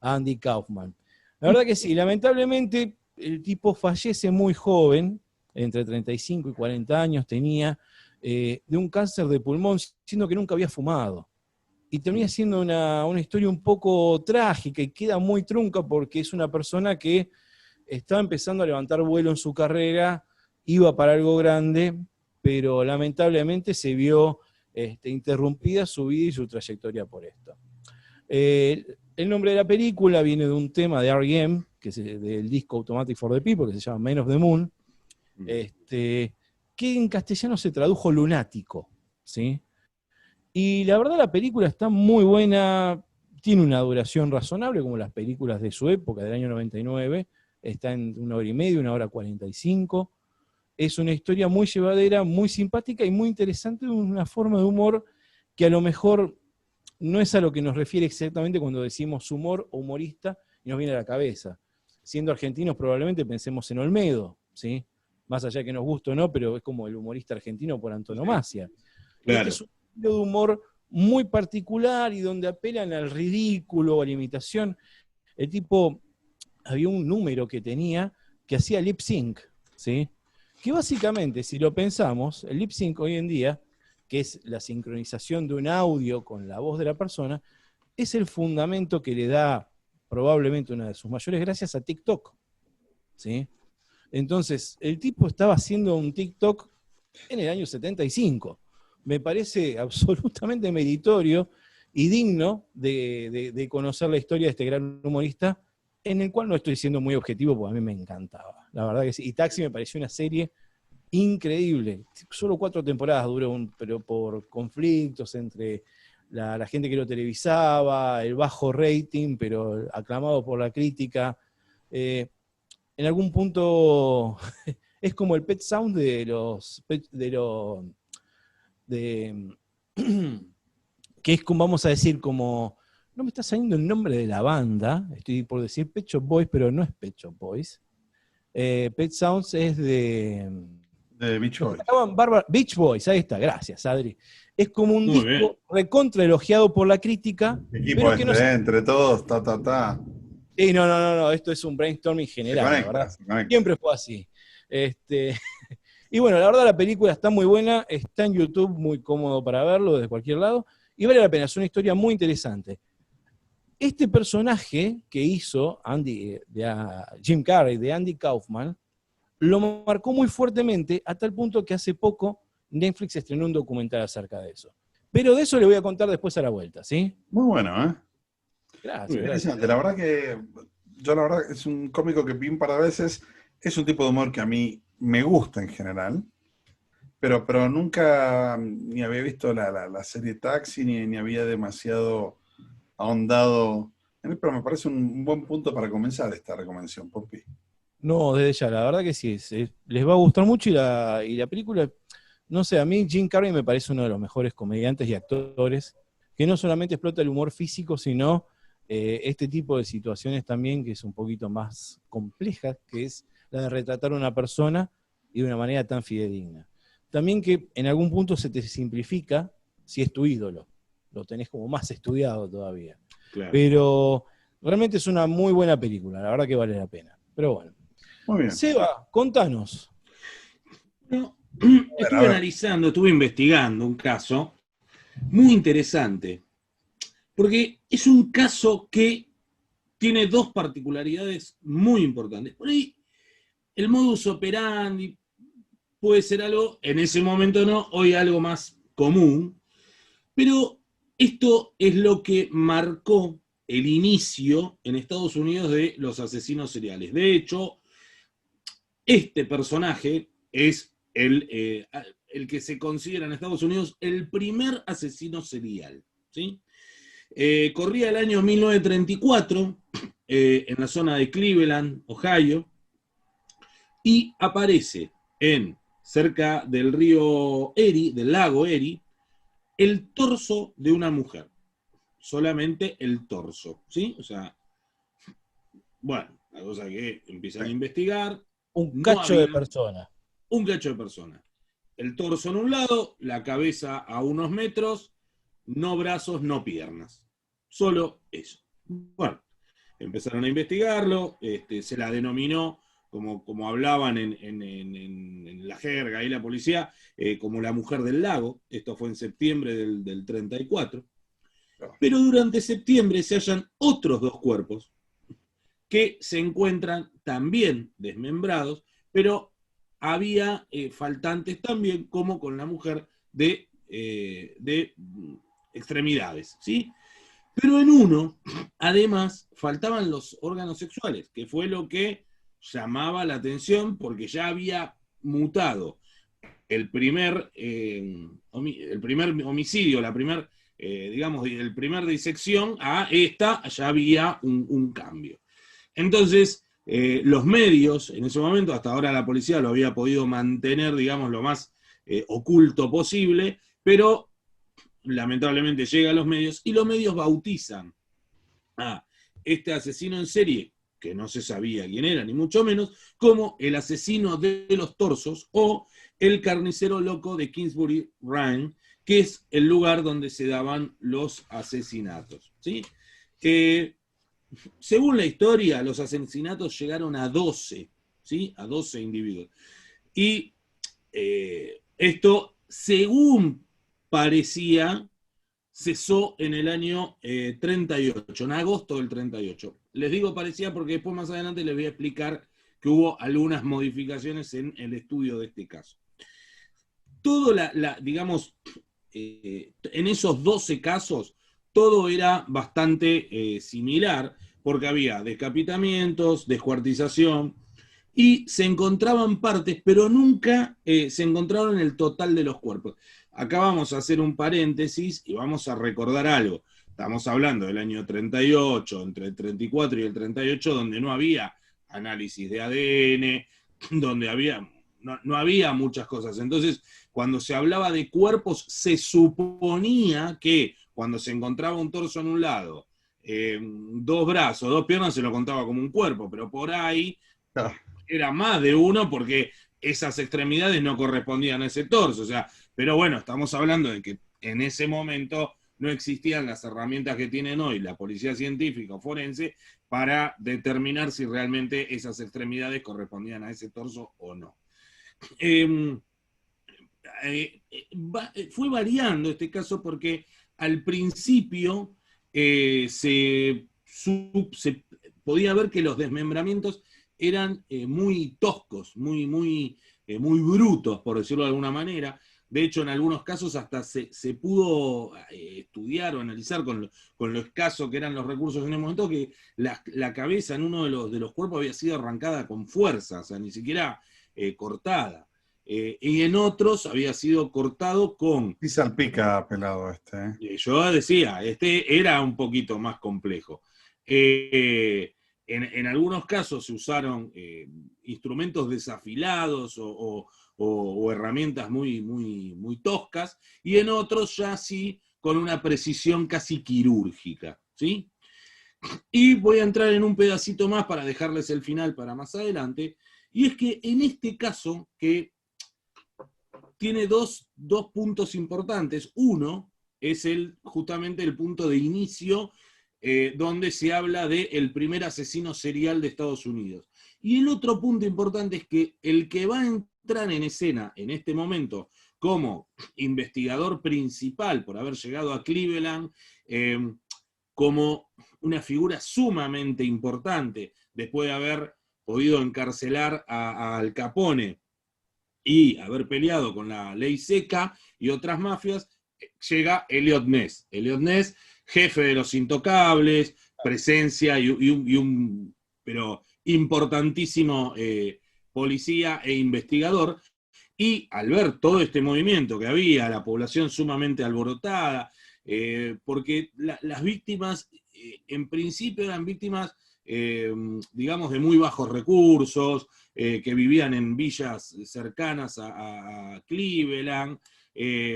a Andy Kaufman. La verdad que sí, lamentablemente el tipo fallece muy joven, entre 35 y 40 años tenía, de un cáncer de pulmón, siendo que nunca había fumado. Y termina siendo una historia un poco trágica y queda muy trunca porque es una persona que estaba empezando a levantar vuelo en su carrera, iba para algo grande, pero lamentablemente se vio interrumpida su vida y su trayectoria por esto. El nombre de la película viene de un tema de R.E.M., que es del disco Automatic for the People, que se llama Man of the Moon. que en castellano se tradujo lunático, ¿sí? Y la verdad la película está muy buena, tiene una duración razonable, como las películas de su época, del año 99, está en 1 hora y media, 1 hora 45. Es una historia muy llevadera, muy simpática y muy interesante, de una forma de humor que a lo mejor no es a lo que nos refiere exactamente cuando decimos humor o humorista y nos viene a la cabeza. Siendo argentinos probablemente pensemos en Olmedo, ¿sí? Más allá que nos guste o no, pero es como el humorista argentino por antonomasia. Claro. Este es un estilo de humor muy particular y donde apelan al ridículo, a la imitación. El tipo, había un número que tenía que hacía lip sync, ¿sí? Que básicamente, si lo pensamos, el lip sync hoy en día, que es la sincronización de un audio con la voz de la persona, es el fundamento que le da probablemente una de sus mayores gracias a TikTok, ¿sí? Entonces, el tipo estaba haciendo un TikTok en el año 75. Me parece absolutamente meritorio y digno de conocer la historia de este gran humorista, en el cual no estoy siendo muy objetivo porque a mí me encantaba. La verdad que sí. Y Taxi me pareció una serie increíble. Solo 4 temporadas duró, pero por conflictos entre la gente que lo televisaba, el bajo rating, pero aclamado por la crítica. En algún punto es como el Pet Sound que es como, vamos a decir, como, no me está saliendo el nombre de la banda, estoy por decir Pet Shop Boys, pero no es Pet Shop Boys. Pet Sounds es de Beach Boys. Beach Boys, ahí está, gracias, Adri. Es como un Muy disco bien. recontra elogiado por la crítica, Equipo pero que no se... entre todos, ta. Sí, no, esto es un brainstorming general, la verdad. Se conecta. Siempre fue así. Y bueno, la verdad la película está muy buena, está en YouTube, muy cómodo para verlo desde cualquier lado, y vale la pena, es una historia muy interesante. Este personaje que hizo Jim Carrey, de Andy Kaufman, lo marcó muy fuertemente a tal punto que hace poco Netflix estrenó un documental acerca de eso. Pero de eso le voy a contar después a la vuelta, ¿sí? Muy bueno, ¿eh? Gracias. Interesante. La verdad que yo es un cómico que vi un par de veces. Es un tipo de humor que a mí me gusta en general, pero nunca ni había visto la serie Taxi, ni había demasiado ahondado en él, pero me parece un buen punto para comenzar esta recomendación, Poppy. No, desde ya, la verdad que sí, les va a gustar mucho y la película, no sé, a mí Jim Carrey me parece uno de los mejores comediantes y actores, que no solamente explota el humor físico, sino este tipo de situaciones también, que es un poquito más compleja, que es la de retratar a una persona y de una manera tan fidedigna. También que en algún punto se te simplifica si es tu ídolo, lo tenés como más estudiado todavía. Claro. Pero realmente es una muy buena película, la verdad que vale la pena. Pero bueno. Muy bien. Seba, contanos. Bueno, a estuve ver. analizando, estuve investigando un caso muy interesante, porque es un caso que tiene 2 particularidades muy importantes. Por ahí, el modus operandi puede ser algo, en ese momento no, hoy algo más común, pero esto es lo que marcó el inicio en Estados Unidos de los asesinos seriales. De hecho, este personaje es el que se considera en Estados Unidos el primer asesino serial, ¿sí? Corría el año 1934 en la zona de Cleveland, Ohio, y aparece cerca del río Erie, del lago Erie, el torso de una mujer. Solamente el torso, ¿sí? O sea, bueno, la cosa que empiezan a investigar. Un cacho de persona. Un cacho de persona. El torso en un lado, la cabeza a unos metros, no brazos, no piernas. Solo eso. Bueno, empezaron a investigarlo, se la denominó, como hablaban en la jerga y la policía, como la mujer del lago. Esto fue en septiembre del 34. Pero durante septiembre se hallan otros 2 cuerpos que se encuentran también desmembrados, pero había faltantes también, como con la mujer de extremidades, ¿sí? Pero en uno, además, faltaban los órganos sexuales, que fue lo que llamaba la atención, porque ya había mutado el primer homicidio, digamos, el primer disección, a esta ya había un cambio. Entonces, los medios, en ese momento, hasta ahora la policía lo había podido mantener, digamos, lo más oculto posible, pero lamentablemente llega a los medios, y los medios bautizan a este asesino en serie, que no se sabía quién era, ni mucho menos, como el asesino de los torsos o el carnicero loco de Kingsbury Run, que es el lugar donde se daban los asesinatos, ¿sí? Según la historia, los asesinatos llegaron a 12, ¿sí? A 12 individuos. Y esto, según parecía, cesó en el año 38, en agosto del 38. Les digo parecía porque después más adelante les voy a explicar que hubo algunas modificaciones en el estudio de este caso. Todo digamos, en esos 12 casos, todo era bastante similar, porque había decapitamientos, descuartización, y se encontraban partes, pero nunca se encontraron el total de los cuerpos. Acá vamos a hacer un paréntesis y vamos a recordar algo. Estamos hablando del año 38, entre el 34 y el 38, donde no había análisis de ADN, donde no había muchas cosas. Entonces, cuando se hablaba de cuerpos, se suponía que cuando se encontraba un torso en un lado, 2 brazos, 2 piernas, se lo contaba como un cuerpo, pero por ahí era más de uno porque esas extremidades no correspondían a ese torso. O sea, pero bueno, estamos hablando de que en ese momento no existían las herramientas que tienen hoy la policía científica o forense para determinar si realmente esas extremidades correspondían a ese torso o no. Fue variando este caso porque al principio se podía ver que los desmembramientos eran muy toscos, muy brutos, por decirlo de alguna manera. De hecho, en algunos casos hasta se pudo estudiar o analizar con lo escaso que eran los recursos en el momento, que la cabeza en uno de los cuerpos había sido arrancada con fuerza, o sea, ni siquiera cortada. Y en otros había sido cortado con... Y salpica, pelado este. Yo decía, este era un poquito más complejo. En algunos casos se usaron instrumentos desafilados o herramientas muy toscas, y en otros ya sí con una precisión casi quirúrgica, ¿sí? Y voy a entrar en un pedacito más para dejarles el final para más adelante, y es que en este caso, que tiene dos puntos importantes. Uno es justamente el punto de inicio, donde se habla del primer asesino serial de Estados Unidos. Y el otro punto importante es que el que va a entrar en escena en este momento como investigador principal por haber llegado a Cleveland, como una figura sumamente importante después de haber podido encarcelar a Al Capone y haber peleado con la ley seca y otras mafias, llega Eliot Ness. Eliot Ness, jefe de los Intocables, presencia y un pero importantísimo policía e investigador, y al ver todo este movimiento que había, la población sumamente alborotada, porque las víctimas, en principio eran víctimas, digamos, de muy bajos recursos, que vivían en villas cercanas a Cleveland,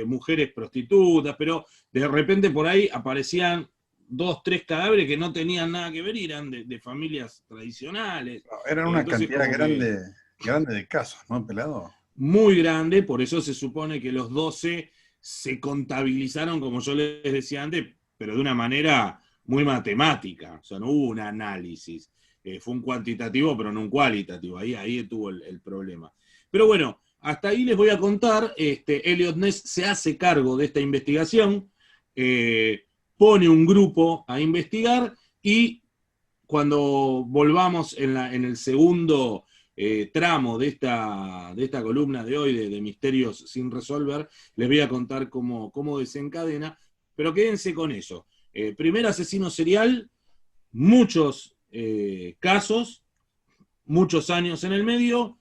mujeres prostitutas, pero de repente por ahí aparecían 2, 3 cadáveres que no tenían nada que ver y eran de familias tradicionales. No, eran una cantidad grande de casos, ¿no, pelado? Muy grande, por eso se supone que los 12 se contabilizaron, como yo les decía antes, pero de una manera muy matemática, o sea, no hubo un análisis. Fue un cuantitativo, pero no un cualitativo, ahí estuvo el problema. Pero bueno, hasta ahí les voy a contar. Eliot Ness se hace cargo de esta investigación, pone un grupo a investigar, y cuando volvamos en el segundo tramo de esta columna de hoy de Misterios sin resolver, les voy a contar cómo desencadena, pero quédense con eso. Primer asesino serial, muchos casos, muchos años en el medio,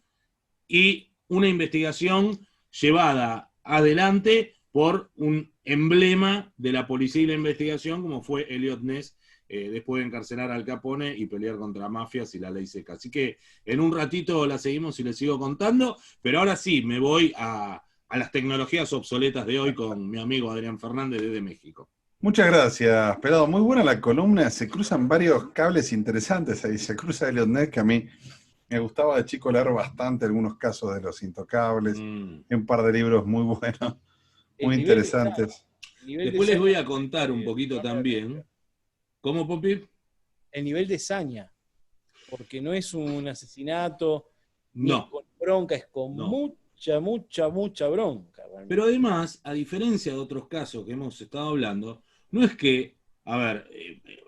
y una investigación llevada adelante por un emblema de la policía y la investigación, como fue Eliot Ness, después de encarcelar al Capone y pelear contra mafias y la ley seca. Así que en un ratito la seguimos y les sigo contando, pero ahora sí, me voy a las tecnologías obsoletas de hoy con mi amigo Adrián Fernández desde México. Muchas gracias, Pelado. Muy buena la columna. Se cruzan varios cables interesantes ahí. Se cruza Eliot Ness, que a mí me gustaba de chico leer bastante algunos casos de los intocables. Un par de libros muy buenos, muy interesantes. Después les voy a contar un poquito también. ¿Cómo, Popi? El nivel de saña. Porque no es un asesinato, no. Ni con bronca, es con mucha bronca. Realmente. Pero además, a diferencia de otros casos que hemos estado hablando, no es que, a ver,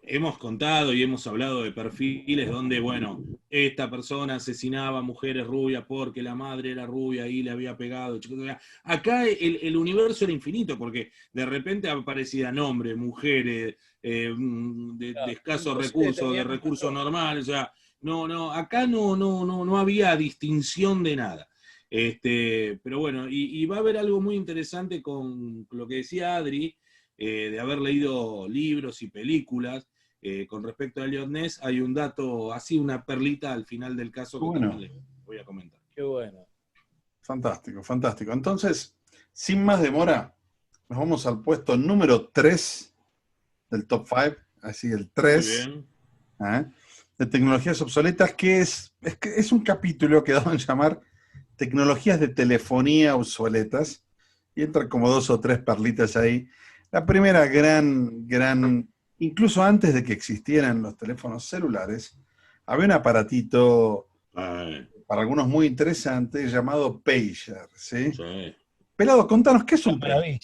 hemos contado y hemos hablado de perfiles donde, bueno, esta persona asesinaba mujeres rubias porque la madre era rubia y le había pegado. Acá el universo era infinito, porque de repente aparecían hombres, mujeres, de escasos recursos, de recursos normales, o sea, acá no había distinción de nada. Pero bueno, y va a haber algo muy interesante con lo que decía Adri, de haber leído libros y películas con respecto a Eliot Ness. Hay un dato, así una perlita al final del caso que también les voy a comentar. Qué bueno. Fantástico, fantástico. Entonces, sin más demora, nos vamos al puesto número 3 del top 5, así el 3, de tecnologías obsoletas, que es un capítulo que daban llamar tecnologías de telefonía obsoletas, y entran como 2 o 3 perlitas ahí. La primera gran, incluso antes de que existieran los teléfonos celulares, había un aparatito para algunos muy interesante llamado pager, ¿sí? Sí. Pelado, contanos, ¿qué es un pager?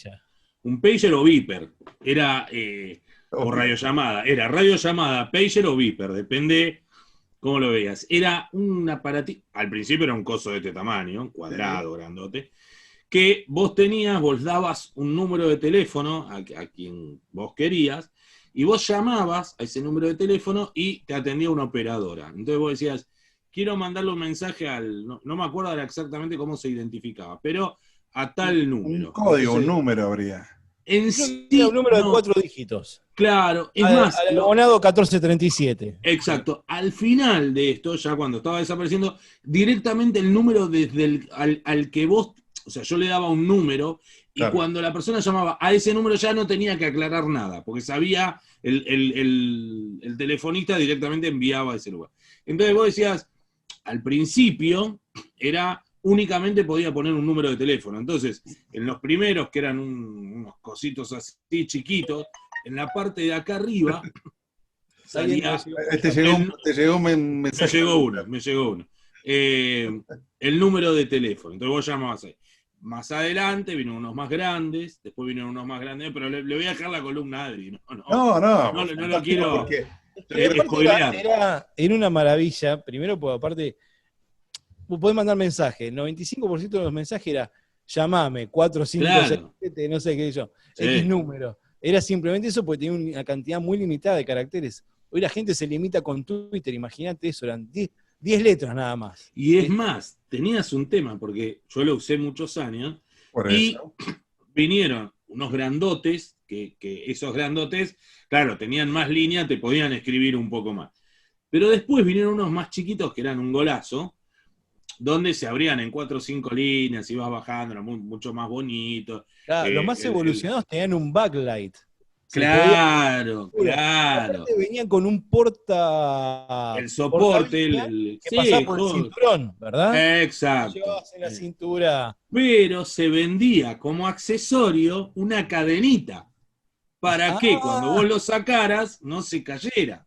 Un pager o beeper, era o radiollamada, era radiollamada, pager o beeper, depende cómo lo veías. Era un aparatito, al principio era un coso de este tamaño, cuadrado, grandote, que vos dabas un número de teléfono a quien vos querías, y vos llamabas a ese número de teléfono y te atendía una operadora. Entonces vos decías, quiero mandarle un mensaje no me acuerdo exactamente cómo se identificaba, pero a tal número. Un código, un número habría. En sí, un número de 4 dígitos. Claro, es más. Al abonado 1437. Exacto. Al final de esto, ya cuando estaba desapareciendo, directamente el número desde al que vos, o sea, yo le daba un número, y cuando la persona llamaba a ese número ya no tenía que aclarar nada, porque sabía, el telefonista directamente enviaba a ese lugar. Entonces vos decías, al principio únicamente podía poner un número de teléfono. Entonces, en los primeros, que eran unos cositos así chiquitos, en la parte de acá arriba salía. Te llegó un mensaje. Me llegó uno. El número de teléfono. Entonces vos llamabas ahí. Más adelante vino unos más grandes, después vinieron unos más grandes, pero le voy a dejar la columna a Adri. No lo quiero spoilear. Era una maravilla, primero porque aparte vos podés mandar mensajes, el 95% de los mensajes era llamame, 4567, no sé qué yo, X número. Era simplemente eso porque tenía una cantidad muy limitada de caracteres. Hoy la gente se limita con Twitter, imagínate eso, eran 10 letras nada más. Y es más, tenías un tema, porque yo lo usé muchos años, y vinieron unos grandotes, que esos grandotes, claro, tenían más líneas, te podían escribir un poco más. Pero después vinieron unos más chiquitos que eran un golazo, donde se abrían en 4 o 5 líneas, ibas bajando, era mucho más bonito. Claro, los más evolucionados tenían un backlight. Claro. Aparte venían con un el soporte, que pasaba por el cinturón, ¿verdad? Exacto. Lo llevabas en la cintura. Pero se vendía como accesorio una cadenita, para que cuando vos lo sacaras no se cayera.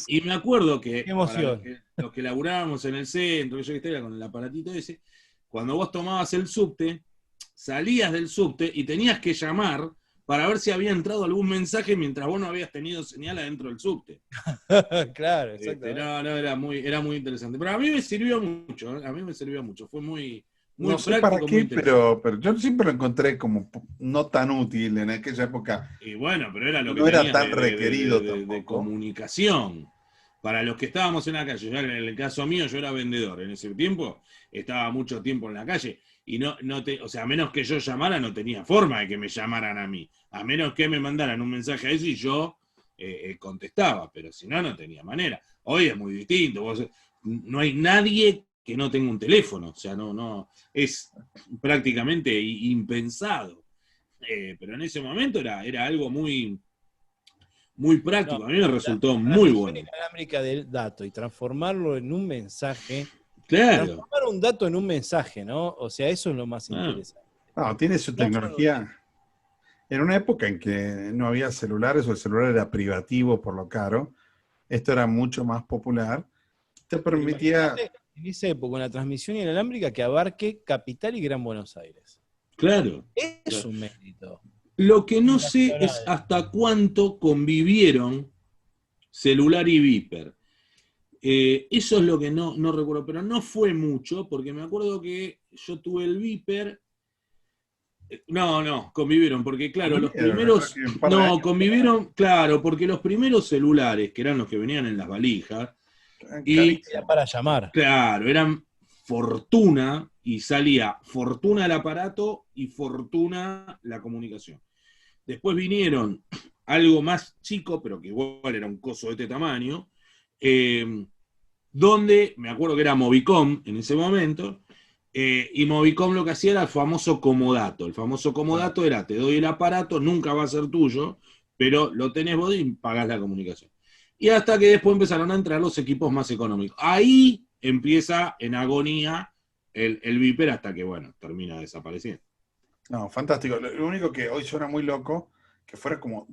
Y me acuerdo que los que laburábamos en el centro, yo que estaba con el aparatito ese, cuando vos tomabas el subte, salías del subte y tenías que llamar para ver si había entrado algún mensaje mientras vos no habías tenido señal adentro del subte. Claro, exacto. Era muy interesante. Pero a mí me sirvió mucho, fue muy no sé para qué, pero yo siempre lo encontré como no tan útil en aquella época. Y bueno, pero era lo que no era tan requerido de comunicación. para los que estábamos en la calle, en el caso mío yo era vendedor en ese tiempo, estaba mucho tiempo en la calle, y o sea, a menos que yo llamara, no tenía forma de que me llamaran a mí, a menos que me mandaran un mensaje a eso y yo contestaba, pero si no, no tenía manera. Hoy es muy distinto, no hay nadie que no tenga un teléfono, o sea, no, es prácticamente impensado. Pero en ese momento era algo muy, muy práctico, No, a mí me resultó la muy transmisión bueno. inalámbrica del dato y transformarlo en un mensaje, Claro. transformar un dato en un mensaje, ¿no? O sea, eso es lo más Ah, interesante. No, tiene su No solo tecnología. En una época en que no había celulares o el celular era privativo por lo caro, esto era mucho más popular. Te pero permitía, imagínate en esa época una transmisión inalámbrica que abarque Capital y Gran Buenos Aires. claro, Es claro. un mérito. Lo que no sé es Nacional. hasta cuánto convivieron celular y Viper. Eso es lo que no recuerdo, pero no fue mucho, porque me acuerdo que yo tuve el Viper. No, convivieron, porque claro, los convivieron, creo primeros, que un par de no, años, convivieron, claro, porque los primeros celulares, que eran los que venían en las valijas, y Era carísimo. para llamar. claro, eran fortuna, y salía fortuna el aparato y fortuna la comunicación. Después vinieron algo más chico, pero que igual era un coso de este tamaño, donde me acuerdo que era Movicom en ese momento, y Movicom lo que hacía era el famoso comodato. El famoso comodato era, te doy el aparato, nunca va a ser tuyo, pero lo tenés vos y pagás la comunicación. Y hasta que después empezaron a entrar los equipos más económicos. Ahí empieza en agonía el Viper hasta que, bueno, termina desapareciendo. No, fantástico. Lo único que hoy suena muy loco, que fuera como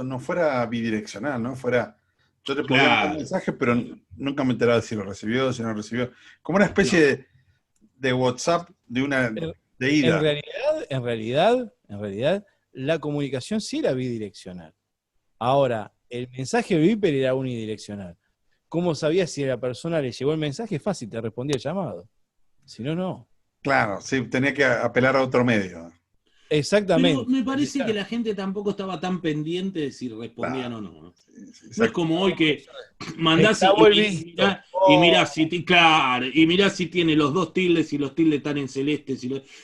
no fuera bidireccional, ¿no? Fuera, yo te podía mandar un Claro, mensaje, pero nunca me enteraba si lo recibió, si no lo recibió. Como una especie no. de WhatsApp En, de en ida. realidad, en realidad, la comunicación sí era bidireccional. Ahora, el mensaje Viper era unidireccional. ¿Cómo sabías si a la persona le llegó el mensaje? Fácil, te respondía el llamado. Si no, no. Claro, sí, tenía que apelar a otro medio. Pero Exactamente. me Es decir, parece que claro, la gente tampoco estaba tan pendiente de si respondían Claro, o no. sí, sí, No es exacto. como hoy que mandás está mal visto. y mirá Oh, si claro, y mirá si tiene los dos tildes y los tildes están en celeste.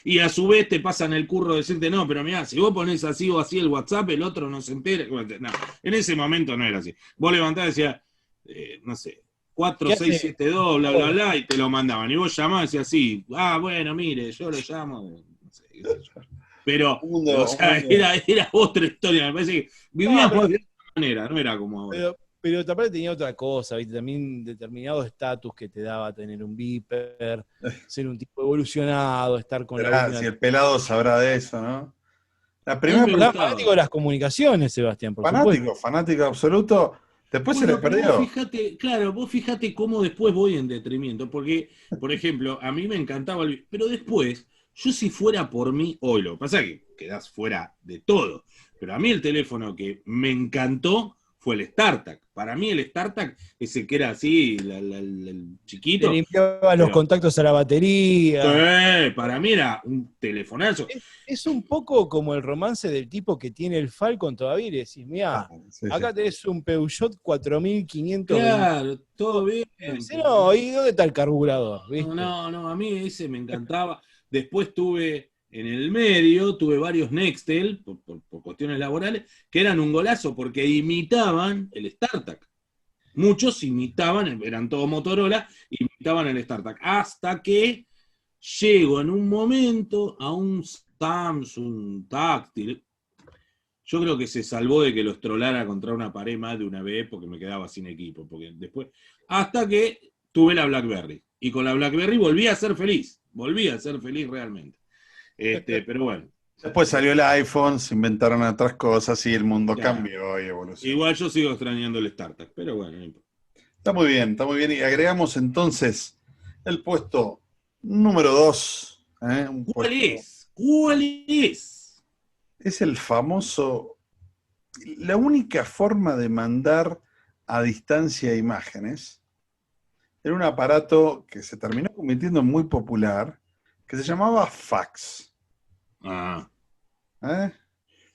Y a su vez te pasan el curro de decirte, no, pero mirá, si vos ponés así o así el WhatsApp, el otro no se entera. No, en ese momento no era así. Vos levantás y decías, no sé, ¿qué hace? 4672, bla, bla, Hola. bla, y te lo mandaban. Y vos llamabas y decías así, bueno, mire, yo lo llamo, no sé, qué sé yo. Pero, o Un sea, mundo. era otra historia. Me parece que No, vivíamos de otra manera, no era como ahora. pero Tapare tenía otra cosa, ¿viste? También determinado estatus que te daba tener un Viper, ser un tipo evolucionado, estar con la Si última. el pelado sabrá de eso, ¿no? La A mí primera me Gran persona, fanático de gustaba. las comunicaciones, Sebastián, por supuesto. fanático, fanático absoluto, después se le Bueno, pero vos perdió. fijate, claro, vos fijate cómo después voy en detrimento, porque, por ejemplo, a mí me encantaba pero después, yo si fuera por mí, hoy lo que pasa es que quedás fuera de todo, pero a mí el teléfono que me encantó fue el StarTAC. Para mí el StarTAC, ese que era así, el Te chiquito, limpiaba los pero contactos a la batería. para mí era un telefonazo. Es un poco como el romance del tipo que tiene el Falcon todavía y le decís, Ah, mirá, sí, sí. acá tenés un Peugeot 4520. Claro, todo bien, Y dice, pero no, ¿y dónde está el carburador? ¿Viste? no, a mí ese me encantaba. Después tuve en el medio, tuve varios Nextel, por cuestiones laborales, que eran un golazo porque imitaban el StarTAC. Muchos imitaban, eran todo Motorola, imitaban el StarTAC. Hasta que llego en un momento a un Samsung táctil. Yo creo que se salvó de que los trolara contra una pared más de una vez porque me quedaba sin equipo. Porque después, hasta que tuve la BlackBerry. Y con la BlackBerry volví a ser feliz. Volví a ser feliz realmente. Pero bueno. Después salió el iPhone, se inventaron otras cosas y el mundo Ya. cambió y evolucionó. Igual yo sigo extrañando el startup, pero bueno, no importa. Está muy bien, está muy bien. Y agregamos entonces el puesto número 2. Un ¿Cuál puesto. es? ¿Cuál es? Es el famoso. La única forma de mandar a distancia imágenes era un aparato que se terminó convirtiendo en muy popular, que se llamaba fax. Ah, ¿Eh?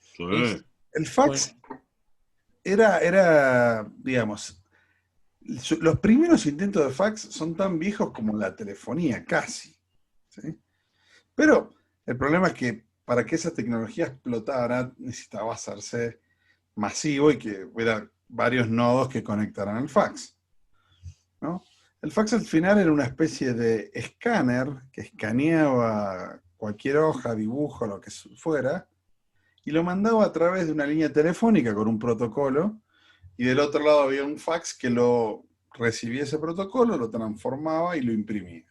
sí. El Con- fax era, digamos, Los primeros intentos de fax son tan viejos como la telefonía, casi. ¿Sí? Pero el problema es que para que esa tecnología explotara necesitaba hacerse masivo y que hubiera varios nodos que conectaran al fax, ¿no? El fax al final era una especie de escáner que escaneaba cualquier hoja, dibujo, lo que fuera, y lo mandaba a través de una línea telefónica con un protocolo, y del otro lado había un fax que lo recibía ese protocolo, lo transformaba y lo imprimía.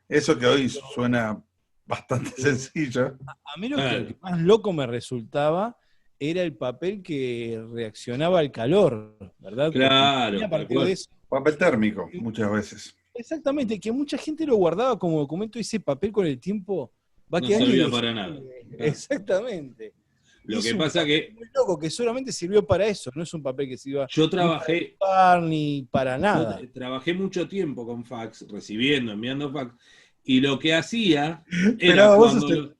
Eso que hoy suena bastante sencillo. A mí lo que Claro, más loco me resultaba era el papel que reaccionaba al calor, ¿verdad? Porque imprimía claro, a tal partir de cual. eso. Papel térmico, muchas veces. Exactamente, que mucha gente lo guardaba como documento y ese papel con el tiempo va No quedando servía para nada. ilegible. Claro. Exactamente. Y Lo es que un pasa papel que muy loco que solamente sirvió para eso, no es un papel que sirva yo ni para trabajé, dibujar ni para yo nada. trabajé mucho tiempo con fax, recibiendo, enviando fax, y lo que hacía era Pero vos sos cuando el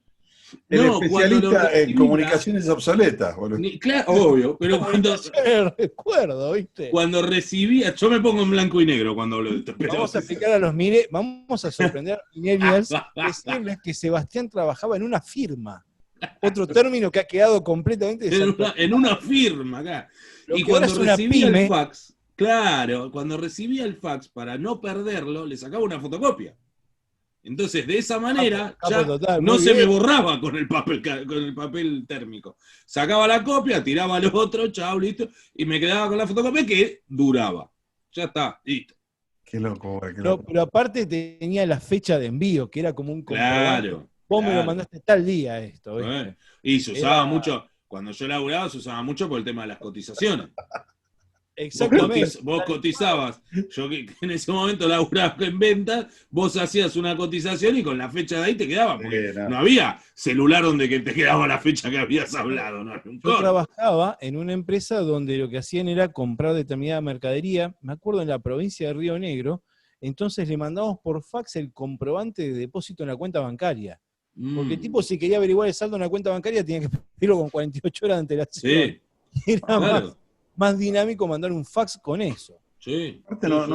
no, cuando lo especialista en recibía, comunicaciones obsoletas, boludo. claro, obvio, pero Comunicación el recuerdo, ¿viste? cuando recibía, yo me pongo en blanco y negro cuando hablo de esto, pero Vamos a explicar a los vamos a sorprender a los millennials y decirles que Sebastián trabajaba en una firma. Otro término que ha quedado completamente en una desactualizado. firma acá. Lo Y que ahora cuando es una recibía el pyme. fax, claro, cuando recibía el fax, para no perderlo, le sacaba una fotocopia. Entonces, de esa Capo, manera, capo ya total, no muy se me bien. borraba con el papel térmico. Sacaba la copia, tiraba al otro, chao, listo, y me quedaba con la fotocopia que duraba. Ya está, listo. Qué loco, güey, qué No, loco. pero aparte tenía la fecha de envío, que era como un comprobante. Claro, Vos me lo claro. mandaste tal día esto, Bueno. ¿viste? Y se usaba Era mucho, cuando yo laburaba, se usaba mucho por el tema de las cotizaciones. exactamente. Vos cotizabas, yo que en ese momento laburaba en ventas, vos hacías una cotización y con la fecha de ahí te quedaba, porque No. no había celular donde que te quedaba la fecha que habías hablado, no era un Yo corte. trabajaba en una empresa donde lo que hacían era comprar determinada mercadería, me acuerdo en la provincia de Río Negro, entonces le mandamos por fax el comprobante de depósito en la cuenta bancaria. Porque el tipo, Mm, si quería averiguar el saldo en la cuenta bancaria, tenía que pedirlo con 48 horas de antelación. sí, Era claro, más dinámico mandar un fax con eso. sí, Aparte sí, no, sí.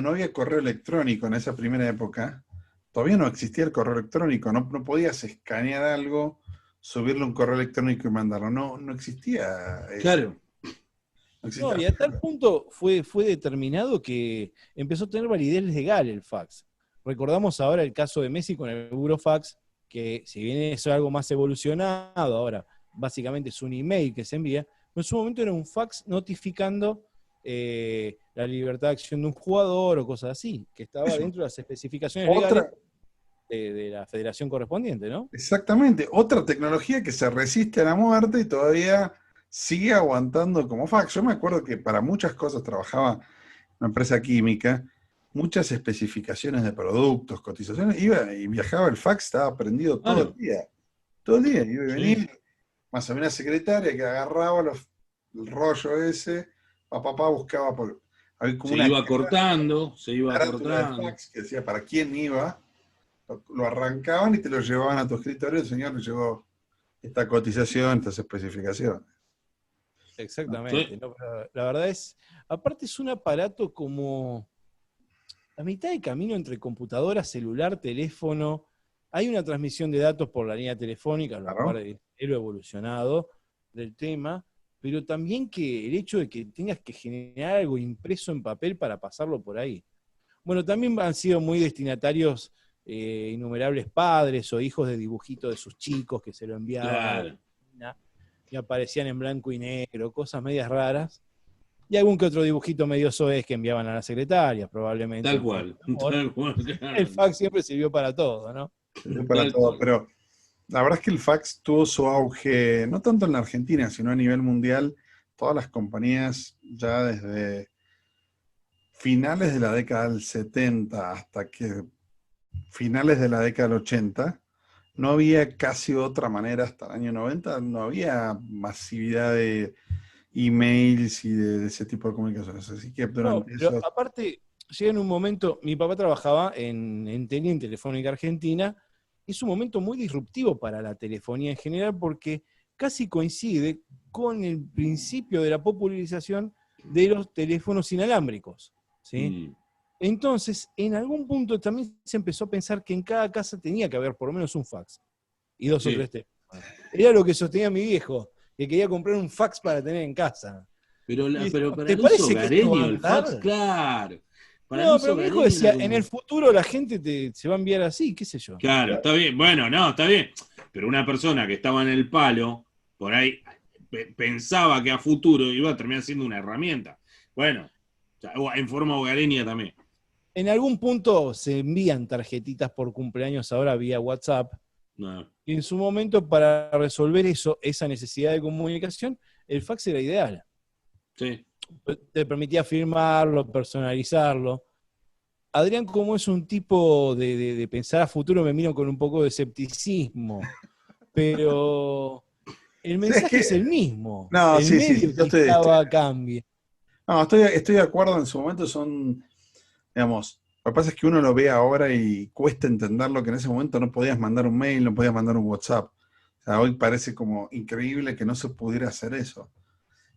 no había correo electrónico en esa primera época. Todavía no existía el correo electrónico. No podías escanear algo, subirle un correo electrónico y mandarlo. No existía eso. Claro, No No, existía. y a tal punto fue determinado que empezó a tener validez legal el fax. Recordamos ahora el caso de Messi con el Burofax, que si bien es algo más evolucionado, ahora básicamente es un email que se envía, en su momento era un fax notificando la libertad de acción de un jugador o cosas así, que estaba Eso. dentro de las especificaciones legales Otra, de la federación correspondiente, ¿no? exactamente, otra tecnología que se resiste a la muerte y todavía sigue aguantando como fax. Yo me acuerdo que para muchas cosas trabajaba en una empresa química, muchas especificaciones de productos, cotizaciones, iba y viajaba el fax, estaba prendido todo el claro, día. Todo el día, iba y sí. venía, más o menos secretaria que agarraba el rollo ese, buscaba por. Había como Se una iba cortando, se iba carátula de cortando. fax que decía para quién iba, lo arrancaban y te lo llevaban a tu escritorio, el señor le llegó esta cotización, estas especificaciones. ¿No? Exactamente. Sí, ¿No? Pero la verdad es, aparte es un aparato como a mitad de camino entre computadora, celular, teléfono. Hay una transmisión de datos por la línea telefónica, lo cual Claro. es lo evolucionado del tema, pero también que el hecho de que tengas que generar algo impreso en papel para pasarlo por ahí. Bueno, también han sido muy destinatarios innumerables padres o hijos de dibujitos de sus chicos que se lo enviaban a la claro. oficina y aparecían en blanco y negro, cosas medias raras. Y algún que otro dibujito medio soez que enviaban a la secretaria, probablemente Tal en forma cual, de amor. tal cual, El claro. fax siempre sirvió para todo, ¿no? Sirvió para Tal todo, cual. pero la verdad es que el fax tuvo su auge, no tanto en la Argentina, sino a nivel mundial. Todas las compañías ya desde finales de la década del 70 hasta que finales de la década del 80, no había casi otra manera hasta el año 90, no había masividad de emails y de ese tipo de comunicaciones. Así que No, durante pero esos. aparte, llega en un momento, mi papá trabajaba en Telia, en Telefónica Argentina, es un momento muy disruptivo para la telefonía en general porque casi coincide con el principio de la popularización de los teléfonos inalámbricos. ¿sí? Entonces, en algún punto también se empezó a pensar que en cada casa tenía que haber por lo menos un fax y 2 o 3 teléfonos. Era lo que sostenía mi viejo, que quería comprar un fax para tener en casa. Pero, pero para ¿Te el uso parece que esto va a hogareño, el andar? fax, claro. Para el No, uso pero mi hijo hogareño decía, era en el como... futuro la gente se va a enviar así, qué sé yo. Claro, está bien. Bueno, no, está bien. Pero una persona que estaba en el palo, por ahí pensaba que a futuro iba a terminar siendo una herramienta. Bueno, o en forma hogareña también. En algún punto se envían tarjetitas por cumpleaños ahora vía WhatsApp. No. Y en su momento, para resolver eso, esa necesidad de comunicación, el fax era ideal. Sí. Te permitía firmarlo, personalizarlo. Adrián, como es un tipo de pensar a futuro, me miro con un poco de escepticismo. Pero el Sí, es mensaje es el que, mismo. no, El sí, sí, medio sí, yo quizá cambie. no, estoy de acuerdo, en su momento son, digamos, lo que pasa es que uno lo ve ahora y cuesta entenderlo, que en ese momento no podías mandar un mail, no podías mandar un WhatsApp. O sea, hoy parece como increíble que no se pudiera hacer eso.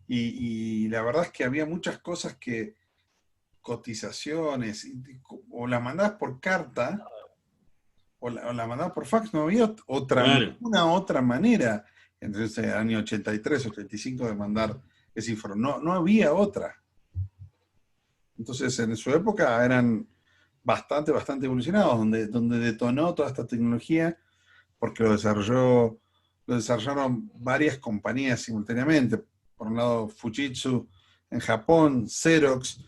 Y la verdad es que había muchas cosas que, cotizaciones, o la mandabas por carta, o la mandabas por fax, no había Claro. ninguna otra manera. Entonces, en el año 83, 85 de mandar ese informe. No, no había otra. Entonces, en su época eran bastante evolucionados, donde detonó toda esta tecnología, porque lo desarrollaron varias compañías simultáneamente. Por un lado, Fujitsu en Japón, Xerox,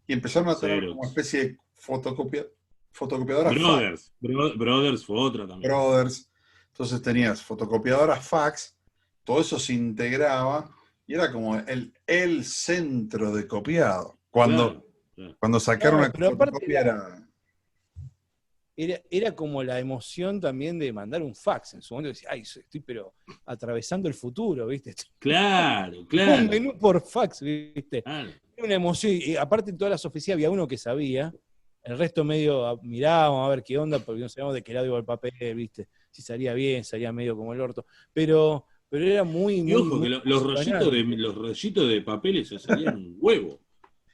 y empezaron a tener como Xerox. especie de fotocopiadoras fax, Brothers fue otra también. Brothers. Entonces tenías fotocopiadoras fax, todo eso se integraba y era como el centro de copiado. Claro. Claro. Cuando sacaron No, una pero aparte fotocopia era... era como la emoción también de mandar un fax. En su momento decía, ay, estoy pero atravesando el futuro, ¿viste? Claro, Un claro. menú por fax, ¿viste? Claro. Era una emoción. Y aparte en todas las oficinas había uno que sabía. El resto medio mirábamos a ver qué onda, porque no sabíamos de qué lado iba el papel, ¿viste? Si salía bien, salía medio como el orto. Pero era muy, Y muy, ojo, muy que emocionante. los rollitos de papeles se salían un huevo.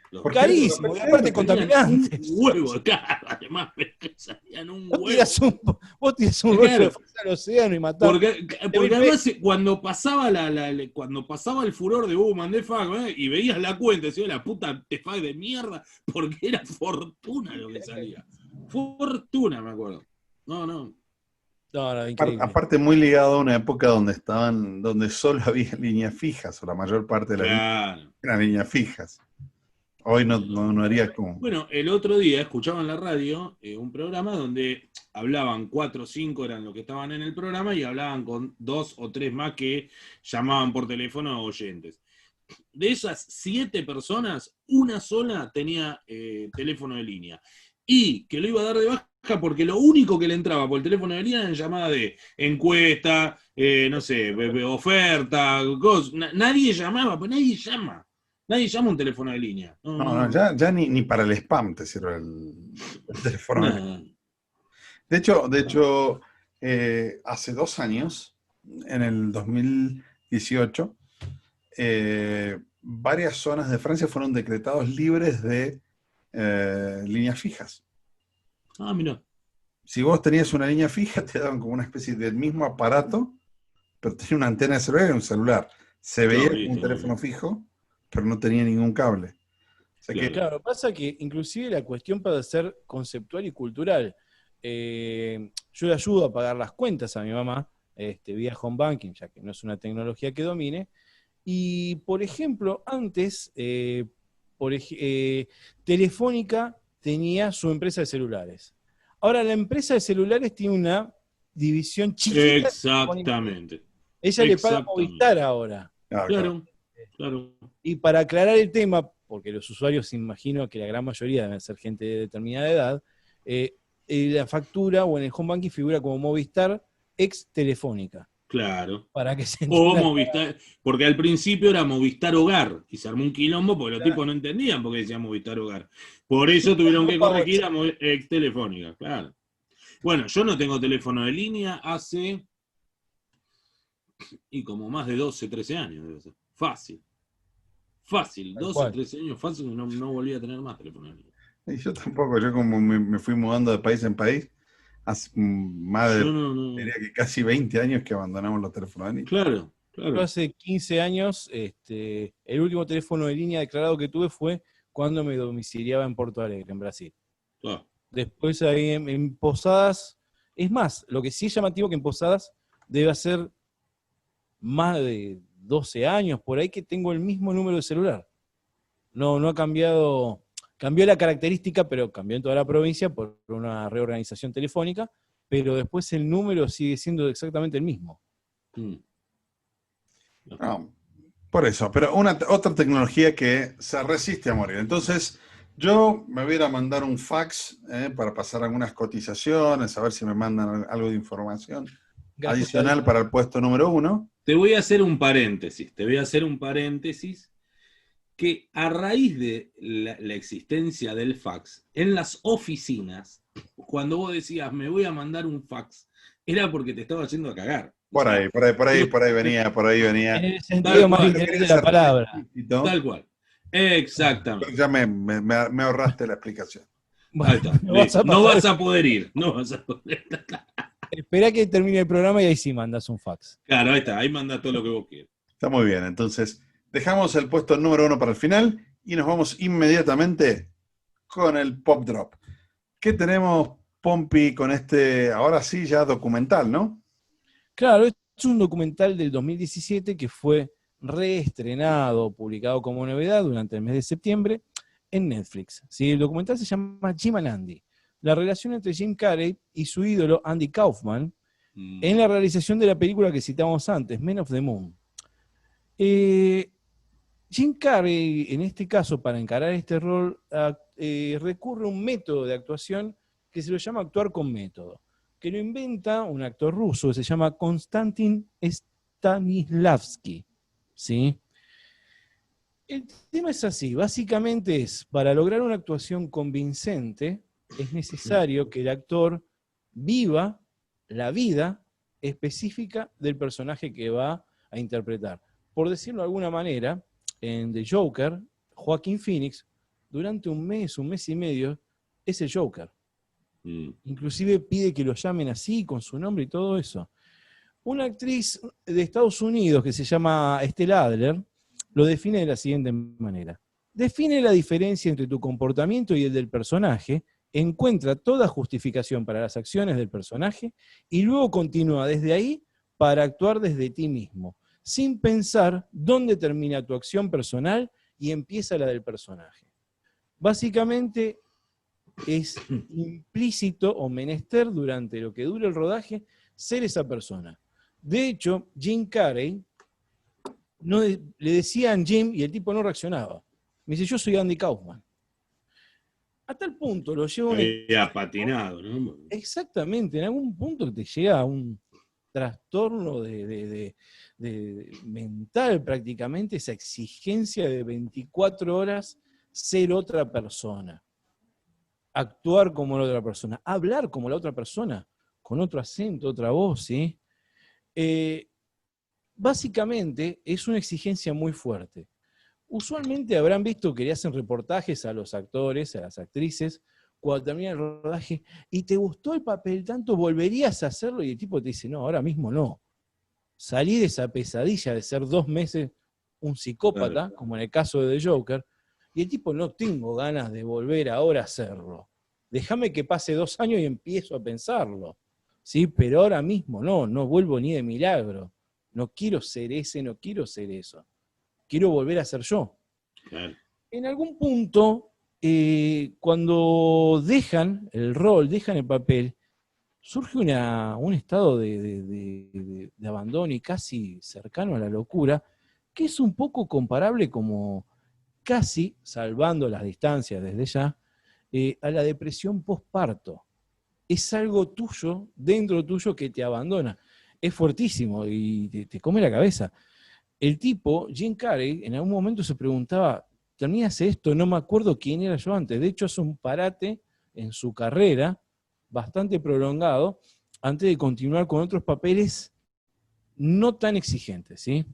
Los Porque era rollitos con de la Carísimo, y papel aparte PCM. salían un contaminantes. huevo, claro, además, salían un Vos huevo. tirás un rollo de Claro, fax al océano y matás porque 10.000 además pesos. cuando pasaba cuando pasaba el furor de mandé fax, y veías la cuenta, decías la puta de fax de mierda, porque era fortuna lo que salía. Fortuna, me acuerdo. No, no. No, no, increíble. Aparte muy ligado a una época donde solo había líneas fijas, o la mayor parte de las líneas Claro. eran líneas fijas. Hoy no haría como... Bueno, el otro día escuchaba en la radio un programa donde hablaban 4 o 5 eran los que estaban en el programa y hablaban con 2 o 3 más que llamaban por teléfono a oyentes. De esas 7 personas, una sola tenía teléfono de línea. Y que lo iba a dar de baja porque lo único que le entraba por el teléfono de línea era en llamada de encuesta, no sé, oferta, cosas. Nadie llamaba, pues nadie llama. Nadie llama un teléfono de línea. No, No, no, no, no. ya ni para el spam te sirve el teléfono. Nada. De hecho, hace 2 años, en el 2018, varias zonas de Francia fueron decretados libres de líneas fijas. Ah, mira. Si vos tenías una línea fija, te daban como una especie del mismo aparato, pero tenía una antena de celular y un celular. Se veía Claro, como un listo. teléfono fijo, pero no tenía ningún cable. O sea que, Claro. Claro, pasa que inclusive la cuestión para ser conceptual y cultural. Yo le ayudo a pagar las cuentas a mi mamá vía home banking, ya que no es una tecnología que domine. Y, por ejemplo, antes, Telefónica tenía su empresa de celulares. Ahora la empresa de celulares tiene una división chiquita. Exactamente. Ella le paga a Exactamente. Movistar ahora. claro. Claro, claro. Y para aclarar el tema, porque los usuarios imagino que la gran mayoría deben ser gente de determinada edad, la factura o en el home banking figura como Movistar ex Telefónica. Claro. Para que se O entienda. Movistar, porque al principio era Movistar Hogar y se armó un quilombo porque los tipos no entendían por qué decía Movistar Hogar. Por eso tuvieron que corregir a ex Telefónica, claro. Bueno, yo no tengo teléfono de línea hace como más de 12, 13 años debe ser. Fácil. Fácil, Tal 12, cual. 13 años fácil y no volví a tener más teléfono de línea. Y yo tampoco, yo como me fui mudando de país en país, hace más Yo de, no. diría que casi 20 años que abandonamos los teléfonos de línea. Claro, Yo claro. hace 15 años, el último teléfono de línea declarado que tuve fue cuando me domiciliaba en Porto Alegre, en Brasil. Claro. Después ahí en Posadas, es más, lo que sí es llamativo que en Posadas debe ser más de 12 años por ahí que tengo el mismo número de celular. No ha cambiado, cambió la característica, pero cambió en toda la provincia por una reorganización telefónica, pero después el número sigue siendo exactamente el mismo. Mm. No, por eso, pero otra tecnología que se resiste a morir. Entonces, yo me voy a ir a mandar un fax para pasar algunas cotizaciones, a ver si me mandan algo de información adicional para el puesto número 1. Te voy a hacer un paréntesis, que a raíz de la existencia del fax, en las oficinas, cuando vos decías, me voy a mandar un fax, era porque te estaba yendo a cagar. O Por sea, ahí, por ahí venía. En el tal sentido más cual, No literal quería de la ser tan palabra. explícito, tal cual. pero Exactamente. ya me ahorraste la explicación. Bueno, Ahí está, no vas listo. a No pasar. vas a poder ir, no vas a poder. Esperá que termine el programa y ahí sí mandas un fax. Claro, ahí está, ahí manda todo lo que vos quieras. Está muy bien, entonces dejamos el puesto número 1 para el final y nos vamos inmediatamente con el Pop Drop. ¿Qué tenemos, Pompi, con este, ahora sí, ya documental, ¿no? Claro, es un documental del 2017 que fue reestrenado, publicado como novedad durante el mes de septiembre en Netflix. ¿Sí? El documental se llama Jim and Andy, la relación entre Jim Carrey y su ídolo Andy Kaufman en la realización de la película que citamos antes, Men of the Moon. Jim Carrey, en este caso, para encarar este rol, recurre a un método de actuación que se lo llama actuar con método, que lo inventa un actor ruso que se llama Konstantin Stanislavski. ¿Sí? El tema es así, básicamente es, para lograr una actuación convincente, es necesario que el actor viva la vida específica del personaje que va a interpretar. Por decirlo de alguna manera, en The Joker, Joaquín Phoenix, durante un mes y medio, es el Joker. Inclusive pide que lo llamen así, con su nombre y todo eso. Una actriz de Estados Unidos que se llama Estelle Adler lo define de la siguiente manera. Define la diferencia entre tu comportamiento y el del personaje, encuentra toda justificación para las acciones del personaje y luego continúa desde ahí para actuar desde ti mismo, sin pensar dónde termina tu acción personal y empieza la del personaje. Básicamente es implícito o menester durante lo que dura el rodaje ser esa persona. De hecho, Jim Carrey le decían Jim y el tipo no reaccionaba. Me dice, yo soy Andy Kaufman. A tal punto lo lleva un... Había patinado, ¿no? Exactamente, en algún punto te llega a un trastorno mental prácticamente, esa exigencia de 24 horas ser otra persona, actuar como la otra persona, hablar como la otra persona, con otro acento, otra voz, ¿sí? Básicamente es una exigencia muy fuerte. Usualmente habrán visto que le hacen reportajes a los actores, a las actrices, cuando termina el rodaje, y te gustó el papel tanto, volverías a hacerlo, y el tipo te dice, no, ahora mismo no. Salí de esa pesadilla de ser 2 meses un psicópata, claro, como en el caso de The Joker, y el tipo, no tengo ganas de volver ahora a hacerlo. Déjame que pase 2 años y empiezo a pensarlo. ¿Sí? Pero ahora mismo no vuelvo ni de milagro. No quiero ser ese, no quiero ser eso. Quiero volver a ser yo. Claro. En algún punto, cuando dejan el rol, dejan el papel, surge un estado de abandono y casi cercano a la locura, que es un poco comparable como casi, salvando las distancias desde ya, a la depresión postparto. Es algo tuyo, dentro tuyo, que te abandona. Es fuertísimo y te come la cabeza. El tipo, Jim Carrey, en algún momento se preguntaba, terminé de hacer esto, no me acuerdo quién era yo antes. De hecho, hace un parate en su carrera, bastante prolongado, antes de continuar con otros papeles no tan exigentes, ¿sí?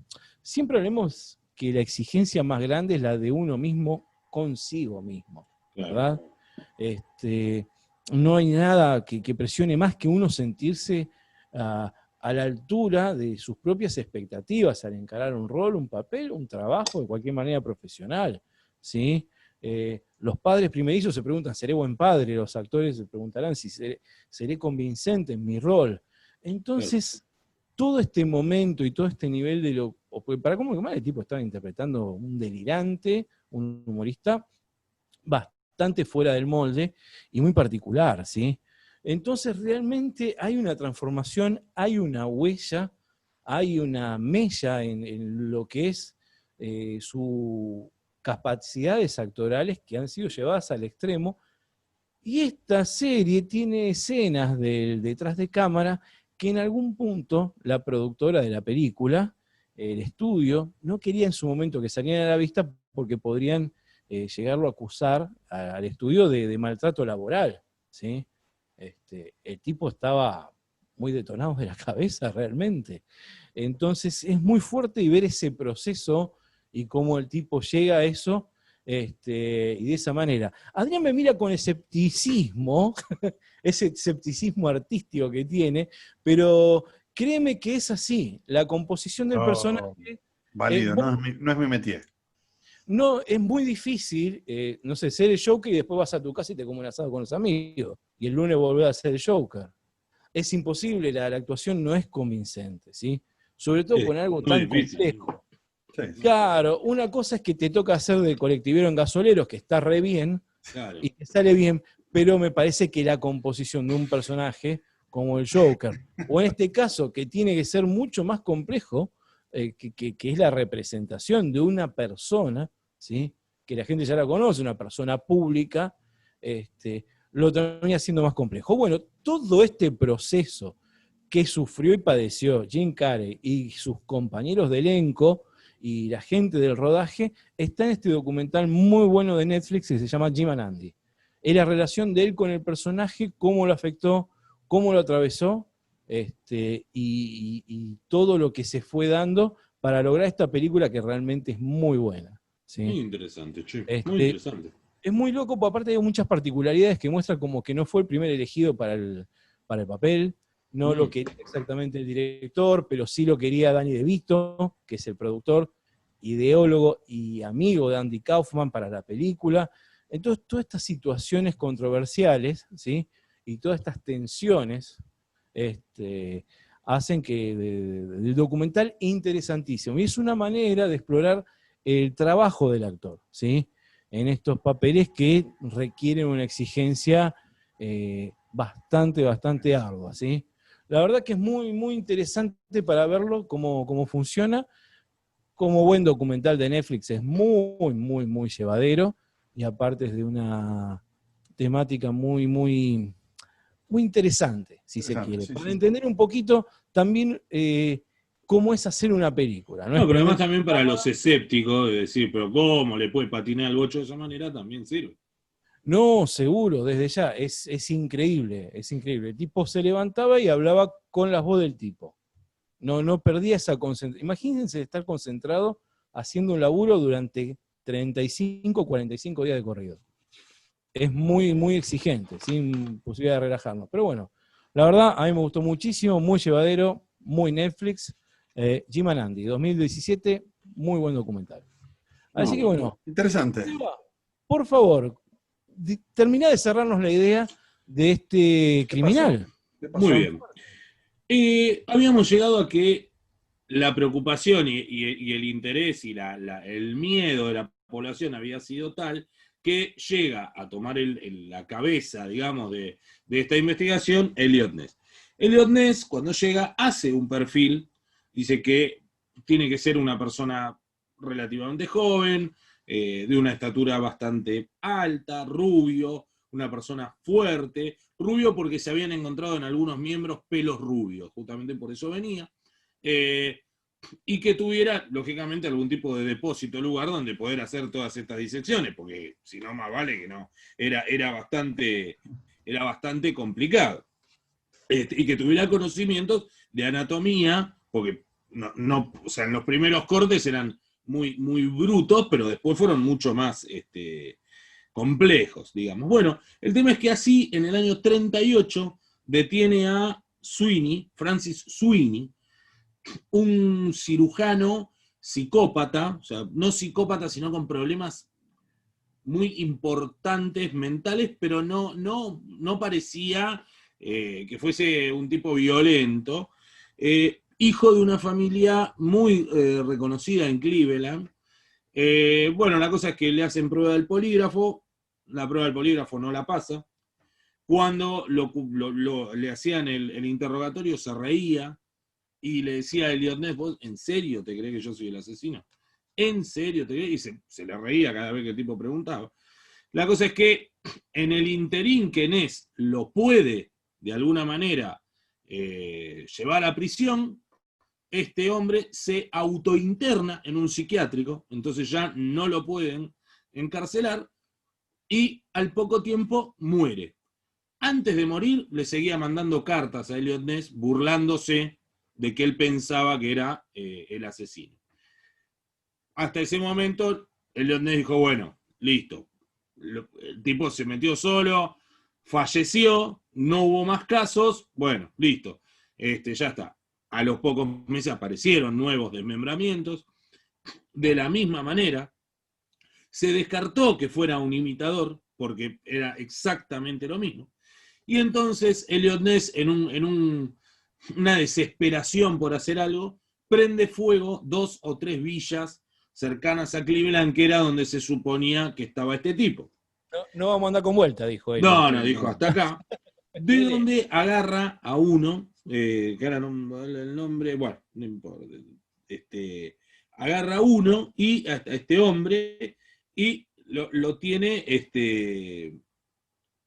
Siempre hablemos que la exigencia más grande es la de uno mismo consigo mismo, ¿verdad? No hay nada que presione más que uno sentirse a la altura de sus propias expectativas al encarar un rol, un papel, un trabajo, de cualquier manera profesional, ¿sí? Los padres primerizos se preguntan, ¿seré buen padre? Los actores se preguntarán si seré convincente en mi rol. Entonces, todo este momento y todo este nivel de lo... Para cómo que el tipo estaba interpretando un delirante, un humorista bastante fuera del molde y muy particular, ¿sí? Entonces realmente hay una transformación, hay una huella, hay una mella en lo que es sus capacidades actorales que han sido llevadas al extremo. Y esta serie tiene escenas del detrás de cámara que en algún punto la productora de la película, el estudio, no quería en su momento que salieran a la vista porque podrían llegarlo a acusar al estudio de maltrato laboral, ¿sí? El tipo estaba muy detonado de la cabeza realmente. Entonces es muy fuerte y ver ese proceso y cómo el tipo llega a eso, y de esa manera. Adrián me mira con escepticismo, ese escepticismo artístico que tiene, pero créeme que es así. La composición del personaje... Válido, no es mi métier. No, es muy difícil, no sé, ser el Joker y después vas a tu casa y te comes un asado con los amigos. Y el lunes volvés a ser el Joker. Es imposible, la actuación no es convincente, ¿sí? Sobre todo con algo tan complejo. Sí. Claro, una cosa es que te toca hacer de colectivero en Gasoleros, que está re bien, Claro. y te sale bien, pero me parece que la composición de un personaje como el Joker, o en este caso, que tiene que ser mucho más complejo, que es la representación de una persona, ¿sí? Que la gente ya la conoce, una persona pública, lo termina siendo más complejo. Bueno, todo este proceso que sufrió y padeció Jim Carrey y sus compañeros de elenco y la gente del rodaje está en este documental muy bueno de Netflix que se llama Jim and Andy. Es la relación de él con el personaje, cómo lo afectó, cómo lo atravesó, y todo lo que se fue dando para lograr esta película que realmente es muy buena. ¿Sí? Muy interesante, che. Muy interesante. Es muy loco, porque aparte hay muchas particularidades que muestran como que no fue el primer elegido para el papel, no lo quería exactamente el director, pero sí lo quería Danny DeVito, que es el productor, ideólogo y amigo de Andy Kaufman para la película. Entonces, todas estas situaciones controversiales, ¿sí? Y todas estas tensiones hacen que del documental interesantísimo. Y es una manera de explorar el trabajo del actor, ¿sí? En estos papeles que requieren una exigencia bastante ardua, ¿sí? La verdad que es muy, muy interesante para verlo cómo funciona. Como buen documental de Netflix es muy, muy, muy llevadero, y aparte es de una temática muy, muy, muy interesante, si se quiere, Sí, para sí. entender un poquito también cómo es hacer una película. No, pero además también para los escépticos, de decir, pero ¿cómo le puede patinar el bocho de esa manera? También sirve. No, seguro, desde ya, es increíble, es increíble. El tipo se levantaba y hablaba con la voz del tipo. No perdía esa concentración. Imagínense estar concentrado haciendo un laburo durante 35, 45 días de corrido. Es muy, muy exigente, sin posibilidad de relajarnos. Pero bueno, la verdad, a mí me gustó muchísimo, muy llevadero, muy Netflix. Jim and Andy, 2017, muy buen documental. Así que bueno. Interesante. Por favor, terminá de cerrarnos la idea de este criminal. Muy bien. Habíamos llegado a que la preocupación y el interés y el miedo de la población había sido tal que llega a tomar la cabeza, digamos, de esta investigación Eliot Ness. Eliot Ness, cuando llega, hace un perfil, dice que tiene que ser una persona relativamente joven, de una estatura bastante alta, rubio, una persona fuerte, rubio porque se habían encontrado en algunos miembros pelos rubios, justamente por eso venía, y que tuviera, lógicamente, algún tipo de depósito, lugar donde poder hacer todas estas disecciones, porque si no, más vale que no, era bastante complicado. Y que tuviera conocimientos de anatomía, porque o sea, en los primeros cortes eran muy, muy brutos, pero después fueron mucho más complejos, digamos. Bueno, el tema es que así, en el año 38, detiene a Sweeney, Francis Sweeney, un cirujano psicópata, o sea, no psicópata, sino con problemas muy importantes mentales, pero no parecía que fuese un tipo violento. Hijo de una familia muy reconocida en Cleveland. Bueno, la cosa es que le hacen prueba del polígrafo, la prueba del polígrafo no la pasa. Cuando le hacían el interrogatorio se reía y le decía a Elliot Ness, ¿vos en serio te crees que yo soy el asesino? ¿En serio te crees? Y se le reía cada vez que el tipo preguntaba. La cosa es que en el interín que Ness lo puede, de alguna manera, llevar a prisión, este hombre se autointerna en un psiquiátrico, entonces ya no lo pueden encarcelar, y al poco tiempo muere. Antes de morir, le seguía mandando cartas a Elliot Ness, burlándose de que él pensaba que era el asesino. Hasta ese momento, Elliot Ness dijo, bueno, listo. El tipo se metió solo, falleció, no hubo más casos, bueno, listo. Ya está. A los pocos meses aparecieron nuevos desmembramientos. De la misma manera, se descartó que fuera un imitador, porque era exactamente lo mismo. Y entonces Elliot Ness, en una desesperación por hacer algo, prende fuego 2 o 3 villas cercanas a Cleveland, que era donde se suponía que estaba este tipo. No vamos a andar con vuelta, dijo él. No, dijo, hasta acá. De donde agarra a uno, que ahora no el nombre, bueno, no importa. Agarra a uno y a este hombre y lo tiene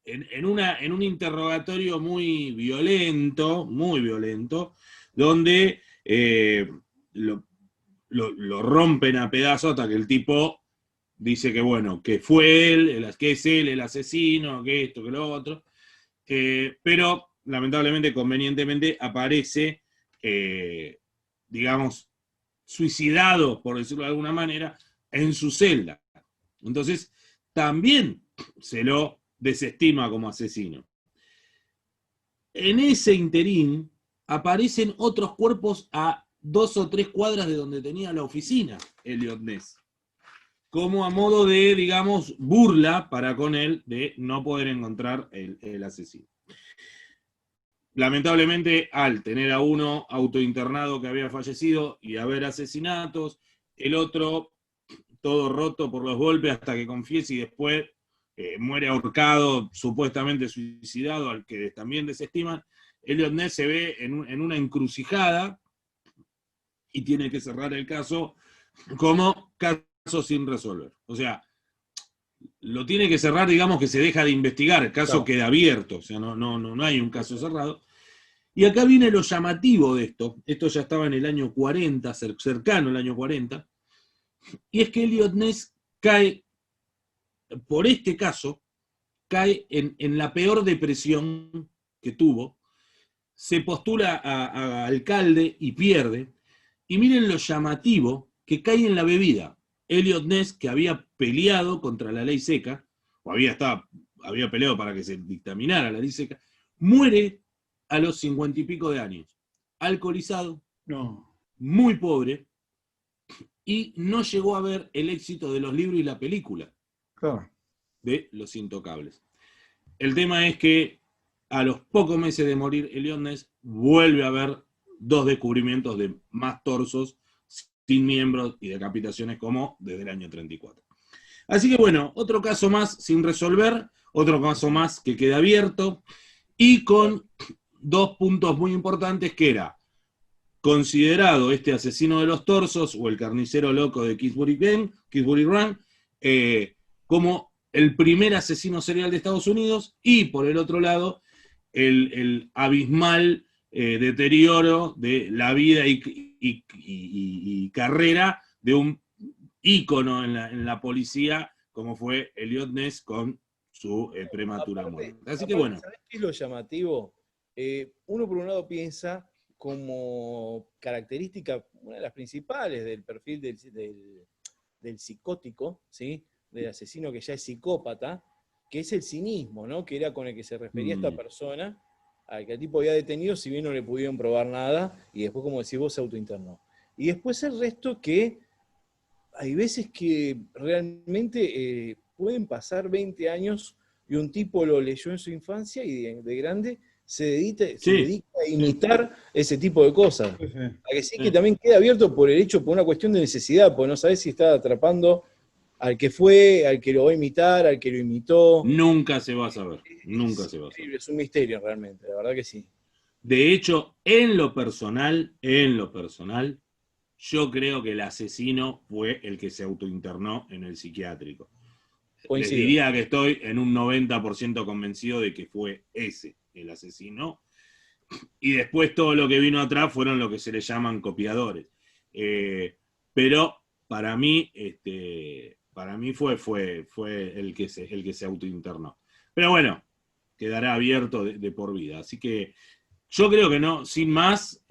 en un interrogatorio muy violento, donde lo rompen a pedazos hasta que el tipo dice que bueno, que fue él, que es él el asesino, que esto, que lo otro. Pero lamentablemente, convenientemente, aparece, digamos, suicidado, por decirlo de alguna manera, en su celda. Entonces, también se lo desestima como asesino. En ese interín aparecen otros cuerpos a 2 o 3 cuadras de donde tenía la oficina Elliot Ness, como a modo de, digamos, burla para con él de no poder encontrar el asesino. Lamentablemente, al tener a uno autointernado que había fallecido y haber asesinatos, el otro todo roto por los golpes hasta que confiese y después muere ahorcado, supuestamente suicidado, al que también desestiman, Elliot Ness se ve en una encrucijada y tiene que cerrar el caso como caso sin resolver. O sea, lo tiene que cerrar, digamos que se deja de investigar, el caso queda abierto, o sea, no hay un caso cerrado. Y acá viene lo llamativo de esto ya estaba en el año 40, cercano al año 40, y es que Elliot Ness cae, por este caso, cae en la peor depresión que tuvo, se postula a alcalde y pierde, y miren lo llamativo que cae en la bebida. Elliot Ness, que había peleado contra la ley seca, o había peleado para que se dictaminara la ley seca, muere a los 50 y pico de años, alcoholizado, muy pobre, y no llegó a ver el éxito de los libros y la película de Los Intocables. El tema es que a los pocos meses de morir Elliot Ness vuelve a haber 2 descubrimientos de más torsos sin miembros y decapitaciones como desde el año 34. Así que bueno, otro caso más sin resolver, otro caso más que queda abierto y con 2 puntos muy importantes, que era considerado este asesino de los torsos o el carnicero loco de Kingsbury Run como el primer asesino serial de Estados Unidos, y por el otro lado el abismal deterioro de la vida y carrera de un ícono en la policía como fue Elliot Ness con su prematura muerte. Así que bueno. ¿Sabés qué es lo llamativo? Uno por un lado piensa como característica, una de las principales del perfil del psicótico, ¿sí? del asesino que ya es psicópata, que es el cinismo, ¿no? Que era con el que se refería esta persona, al que el tipo había detenido, si bien no le pudieron probar nada, y después, como decís vos, se autointernó. Y después el resto que hay veces que realmente pueden pasar 20 años y un tipo lo leyó en su infancia y de grande se dedica a imitar ese tipo de cosas. Sí, sí. A que sí que también queda abierto por una cuestión de necesidad, porque no sabés si está atrapando al que fue, al que lo va a imitar, al que lo imitó. Nunca se va a saber, nunca se va a saber. Es un misterio realmente, la verdad que sí. De hecho, en lo personal, yo creo que el asesino fue el que se autointernó en el psiquiátrico. Les Coincido. diría que estoy en un 90% convencido de que fue ese el asesino. Y después todo lo que vino atrás fueron lo que se le llaman copiadores. Pero para mí fue el que se autointernó. Pero bueno, quedará abierto de por vida. Así que yo creo que no, sin más,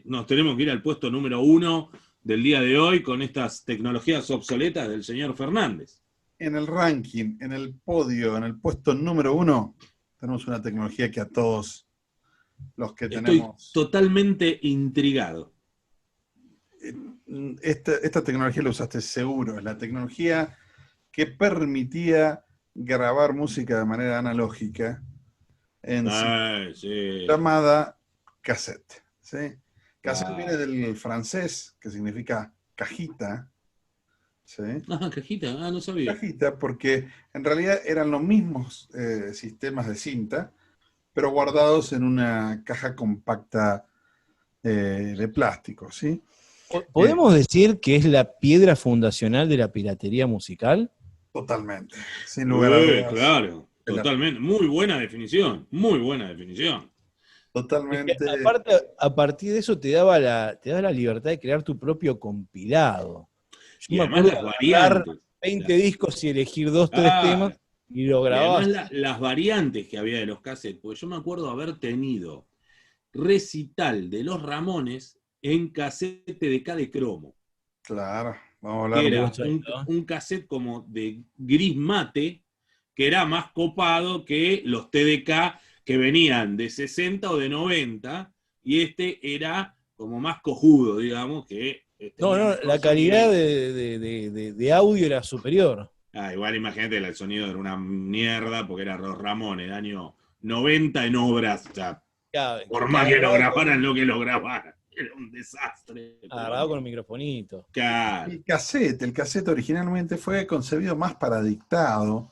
nos tenemos que ir al puesto número 1 del día de hoy con estas tecnologías obsoletas del señor Fernández. En el ranking, en el podio, en el puesto número 1, tenemos una tecnología que a todos los que tenemos... Estoy totalmente intrigado. Esta tecnología la usaste seguro, es la tecnología que permitía grabar música de manera analógica llamada cassette. ¿Sí? Cassette viene del francés, que significa cajita. ¿Sí? Cajita, no sabía. Cajita, porque en realidad eran los mismos sistemas de cinta, pero guardados en una caja compacta de plástico, ¿sí? ¿Podemos decir que es la piedra fundacional de la piratería musical? Totalmente, sin lugar a dudas. Claro, totalmente. Muy buena definición, muy buena definición. Totalmente. Aparte, a partir de eso te daba la libertad de crear tu propio compilado. Y además las variantes. 20 discos y elegir 2, 3 temas y lo grababas. Y además las variantes que había de los cassettes, porque yo me acuerdo haber tenido recital de los Ramones en cassette de K de cromo. Claro, vamos a hablar de eso. Era un cassette como de gris mate, que era más copado que los TDK que venían de 60 o de 90, y este era como más cojudo, digamos, que... la calidad de audio era superior. Igual imagínate, el sonido era una mierda, porque era los Ramones, el año 90 en obras, o sea, por más que lo grabaran, lo que lo grabaran. Era un desastre. Agarrado con el microfonito. Claro. El cassette originalmente fue concebido más para dictado,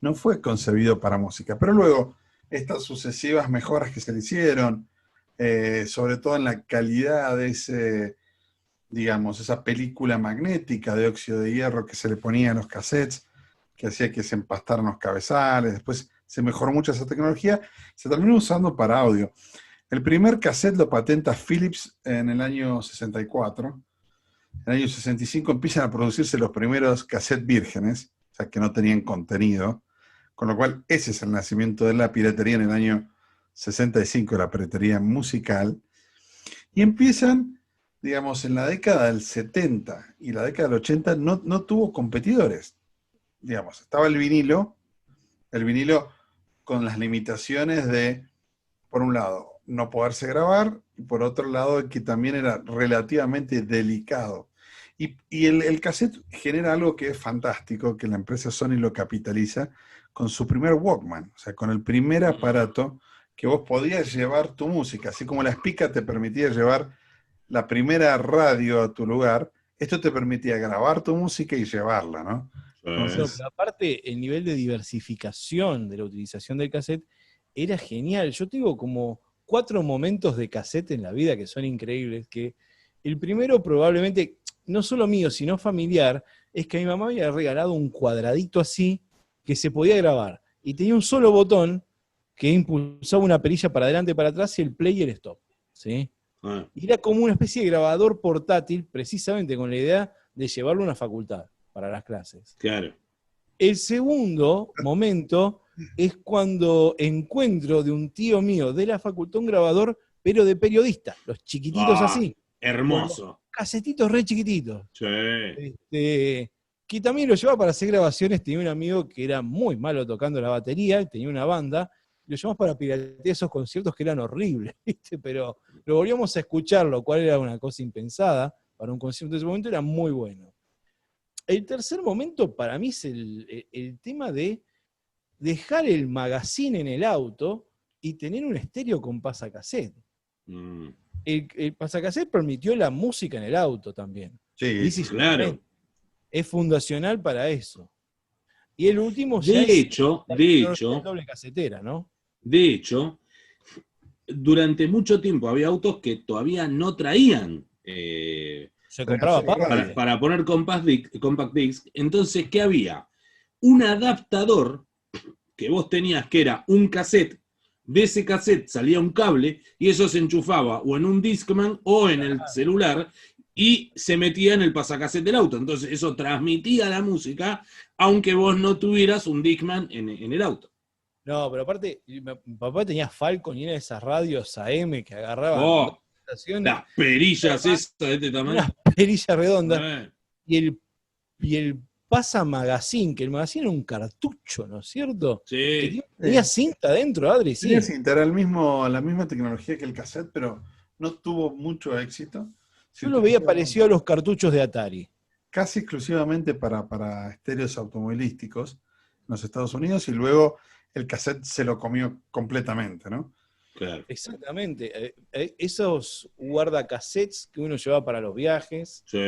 no fue concebido para música. Pero luego, estas sucesivas mejoras que se le hicieron, sobre todo en la calidad de esa película magnética de óxido de hierro que se le ponía a los cassettes, que hacía que se empastaran los cabezales, después se mejoró mucho esa tecnología, se terminó usando para audio. El primer cassette lo patenta Philips en el año 64. En el año 65 empiezan a producirse los primeros cassettes vírgenes, o sea, que no tenían contenido, con lo cual ese es el nacimiento de la piratería en el año 65, la piratería musical. Y empiezan, digamos, en la década del 70 y la década del 80 no tuvo competidores. Digamos, estaba el vinilo con las limitaciones de, por un lado, no poderse grabar, y por otro lado, que también era relativamente delicado. Y el cassette genera algo que es fantástico, que la empresa Sony lo capitaliza con su primer Walkman, o sea, con el primer aparato que vos podías llevar tu música, así como la Spica te permitía llevar la primera radio a tu lugar, esto te permitía grabar tu música y llevarla, ¿no? Entonces, pero aparte, el nivel de diversificación de la utilización del cassette era genial. Yo tengo como 4 momentos de cassette en la vida que son increíbles, que el primero probablemente, no solo mío, sino familiar, es que mi mamá había regalado un cuadradito así que se podía grabar y tenía un solo botón que impulsaba una perilla para adelante y para atrás y el play y el stop, ¿sí? Y era como una especie de grabador portátil, precisamente con la idea de llevarlo a una facultad para las clases. Claro. El segundo momento es cuando encuentro de un tío mío de la facultad un grabador, pero de periodista, los chiquititos así. Hermoso. Casetitos re chiquititos. Sí. que también lo llevaba para hacer grabaciones. Tenía un amigo que era muy malo tocando la batería, tenía una banda, lo llevamos para piratear esos conciertos que eran horribles, ¿viste? Pero lo volvíamos a escuchar, lo cual era una cosa impensada para un concierto de ese momento, era muy bueno. El tercer momento para mí es el tema de dejar el magazine en el auto y tener un estéreo con pasacassette. El pasacassette permitió la música en el auto también. Sí, claro. Es fundacional para eso. Y el último ya de hecho, doble casetera, ¿no? De hecho, durante mucho tiempo había autos que todavía no traían se compraba para poner compact disc. Entonces, ¿qué había? Un adaptador que vos tenías que era un cassette. De ese cassette salía un cable y eso se enchufaba o en un Discman o en el celular y se metía en el pasacassette del auto. Entonces eso transmitía la música aunque vos no tuvieras un Discman en el auto. No, pero aparte, mi papá tenía Falcon y era de esas radios AM que agarraban las perillas esas de este tamaño. Unas perillas redondas. Y el pasa magazine, que el magazine era un cartucho, ¿no es cierto? Sí. Que tenía cinta dentro, Adri, sí. Tenía cinta, era la misma tecnología que el cassette, pero no tuvo mucho éxito. Yo lo veía parecido a los cartuchos de Atari. Casi exclusivamente para estéreos automovilísticos en los Estados Unidos, y luego el cassette se lo comió completamente, ¿no? Claro. Exactamente. Esos guardacassettes que uno llevaba para los viajes. Sí.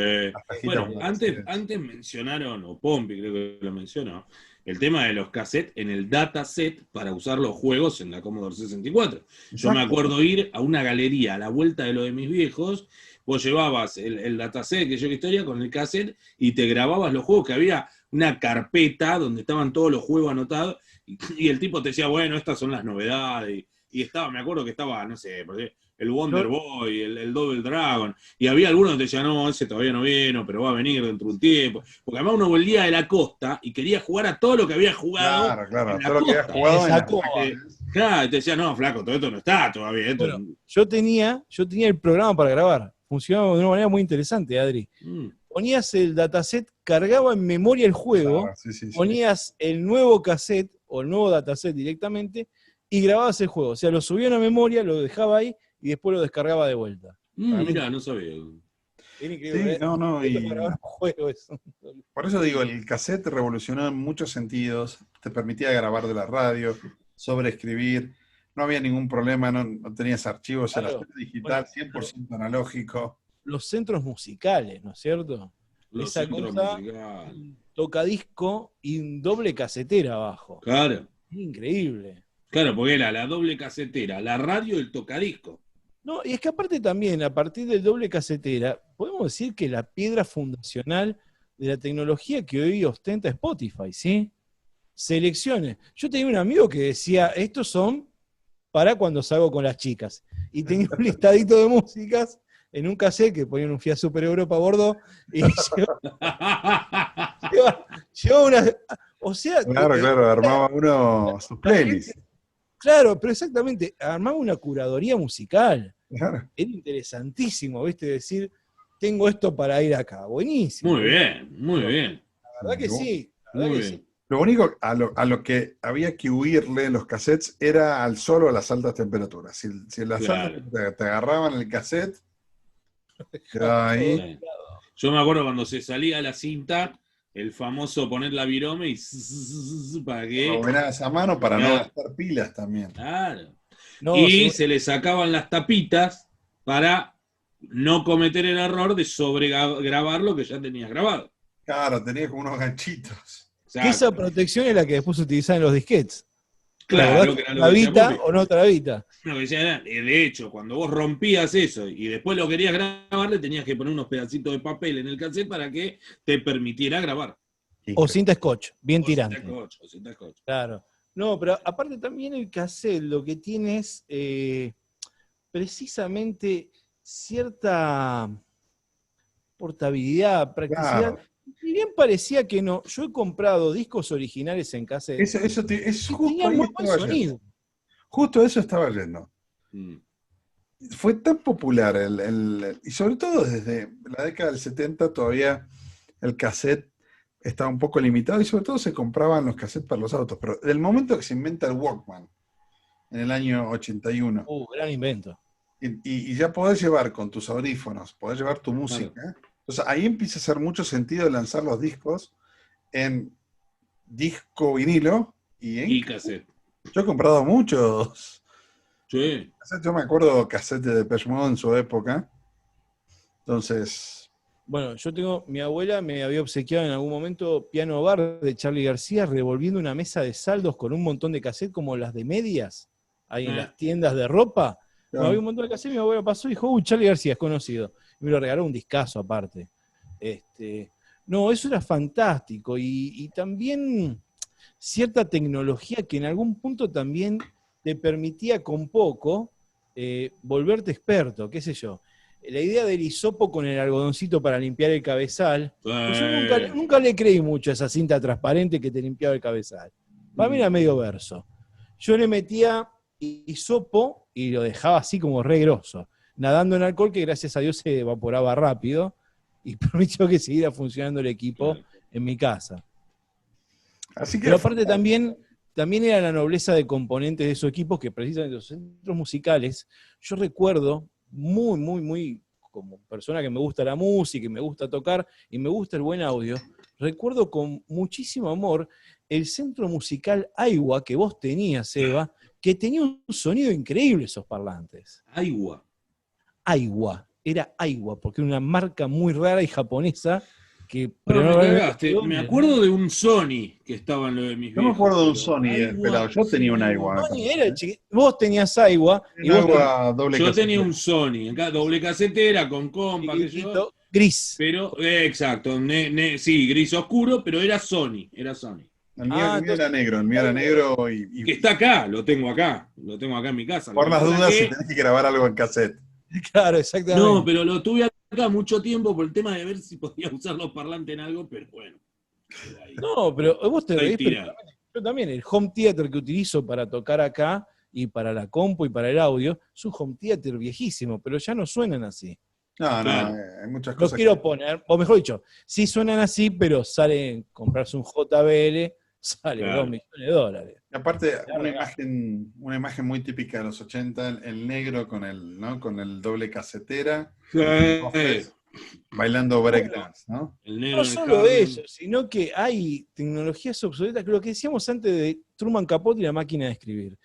Bueno, antes mencionaron, o Pompi creo que lo mencionó, el tema de los cassettes en el dataset para usar los juegos en la Commodore 64. Exacto. Yo me acuerdo ir a una galería a la vuelta de lo de mis viejos, vos llevabas el dataset, que yo qué historia, con el cassette, y te grababas los juegos, que había una carpeta donde estaban todos los juegos anotados, y el tipo te decía, bueno, estas son las novedades, y me acuerdo que estaba, no sé, el Wonder Boy, el Double Dragon, y había algunos que te decían, no, ese todavía no vino, pero va a venir dentro de un tiempo, porque además uno volvía de la costa y quería jugar a todo lo que había jugado. Claro, todo lo que había jugado claro, y te decía, no, flaco, todo esto no está todavía. Bueno, yo tenía el programa para grabar, funcionaba de una manera muy interesante, Adri. Ponías el dataset, cargaba en memoria el juego, ponías el nuevo cassette o el nuevo dataset directamente y grababas el juego. O sea, lo subía a una memoria, lo dejaba ahí y después lo descargaba de vuelta. Mirá, no sabía. Era increíble. Sí, por eso digo, el cassette revolucionó en muchos sentidos. Te permitía grabar de la radio, sobreescribir. No había ningún problema, no tenías archivos, era digital, 100% analógico. Los centros musicales, ¿no es cierto? Esa cosa, tocadisco y un doble casetera abajo. Claro. Increíble. Claro, porque era la doble casetera, la radio y el tocadisco. No, y es que aparte también, a partir del doble casetera, podemos decir que la piedra fundacional de la tecnología que hoy ostenta Spotify, ¿sí? Selecciones. Yo tenía un amigo que decía, estos son para cuando salgo con las chicas. Y tenía un listadito de músicas en un cassette que ponían un Fiat Super Europa a bordo y llevaba una... O sea... Claro, armaba uno sus playlists. Claro, pero exactamente, armaba una curaduría musical. Claro. Era interesantísimo, ¿viste? Decir, tengo esto para ir acá. Buenísimo. Muy bien, muy bien. La verdad que sí. Sí. Lo único a lo que había que huirle en los cassettes era al solo a las altas temperaturas. Si las altas te agarraban el cassette, ahí. Yo me acuerdo cuando se salía la cinta, el famoso poner la virome y para que... Mover esa mano para no gastar pilas también. Claro. No, y se le sacaban las tapitas para no cometer el error de sobregrabar lo que ya tenías grabado. Claro, tenía como unos ganchitos. Que esa protección es la que después utilizaban en los disquetes. Claro, que era lo trabita o no trabita. No, de hecho, cuando vos rompías eso y después lo querías grabar, le tenías que poner unos pedacitos de papel en el cassette para que te permitiera grabar. O cinta scotch, bien tirante. Cinta scotch. Claro. No, pero aparte también el cassette lo que tiene es precisamente cierta portabilidad, practicidad. Claro. Y bien parecía que no. Yo he comprado discos originales en cassette. Eso justo muy buen sonido. Justo eso estaba yendo. Fue tan popular y sobre todo desde la década del 70 todavía el cassette estaba un poco limitado y sobre todo se compraban los cassettes para los autos. Pero del momento que se inventa el Walkman, en el año 81, Gran invento. y ya podés llevar con tus audífonos, podés llevar tu música. Entonces ahí empieza a hacer mucho sentido lanzar los discos en disco vinilo y en cassette. Yo he comprado muchos. Sí. Yo me acuerdo cassette de Depeche Mode en su época. Entonces. Bueno, mi abuela me había obsequiado en algún momento Piano Bar de Charly García, revolviendo una mesa de saldos con un montón de cassettes como las de medias, ahí en las tiendas de ropa. Claro. Había un montón de cassettes, mi abuela pasó y dijo, Charly García es conocido. Y me lo regaló un discazo aparte. No, eso era fantástico. Y también cierta tecnología que en algún punto también te permitía con poco volverte experto, qué sé yo. La idea del hisopo con el algodoncito para limpiar el cabezal, pues yo nunca le creí mucho a esa cinta transparente que te limpiaba el cabezal. Para mí era medio verso. Yo le metía hisopo y lo dejaba así como re grosso, nadando en alcohol que gracias a Dios se evaporaba rápido y permitió que siguiera funcionando el equipo en mi casa. Así que pero aparte también era la nobleza de componentes de esos equipos que precisamente los centros musicales, yo recuerdo muy, como persona que me gusta la música y me gusta tocar y me gusta el buen audio, recuerdo con muchísimo amor el centro musical Aiwa que vos tenías, Eva, que tenía un sonido increíble esos parlantes. Aiwa, era Aiwa, porque era una marca muy rara y japonesa. Me acuerdo de un Sony que estaba en lo de mis viejos. No me acuerdo de un Sony, pelado. Yo tenía un Aiwa. Vos tenías Aiwa. Yo tenía un Sony, doble casetera con compa, gris. Pero, exacto, sí, gris oscuro, pero era Sony. El mío era negro, y que está acá, lo tengo acá en mi casa. Por las dudas, si tenés que grabar algo en cassette. Claro, exactamente. No, pero lo tuve acá mucho tiempo por el tema de ver si podía usar los parlantes en algo, pero bueno. No, pero vos te reís, pero yo también, el home theater que utilizo para tocar acá y para la compu y para el audio, es un home theater viejísimo, pero ya no suenan así. No, hay muchas cosas. Los quiero poner, o mejor dicho, sí suenan así, pero sale comprarse un JBL, sale $2 millones. Y aparte, una imagen muy típica de los 80, el negro con el doble casetera, bailando breakdance, ¿no? No solo eso, sino que hay tecnologías obsoletas, que lo que decíamos antes de Truman Capote y la máquina de escribir.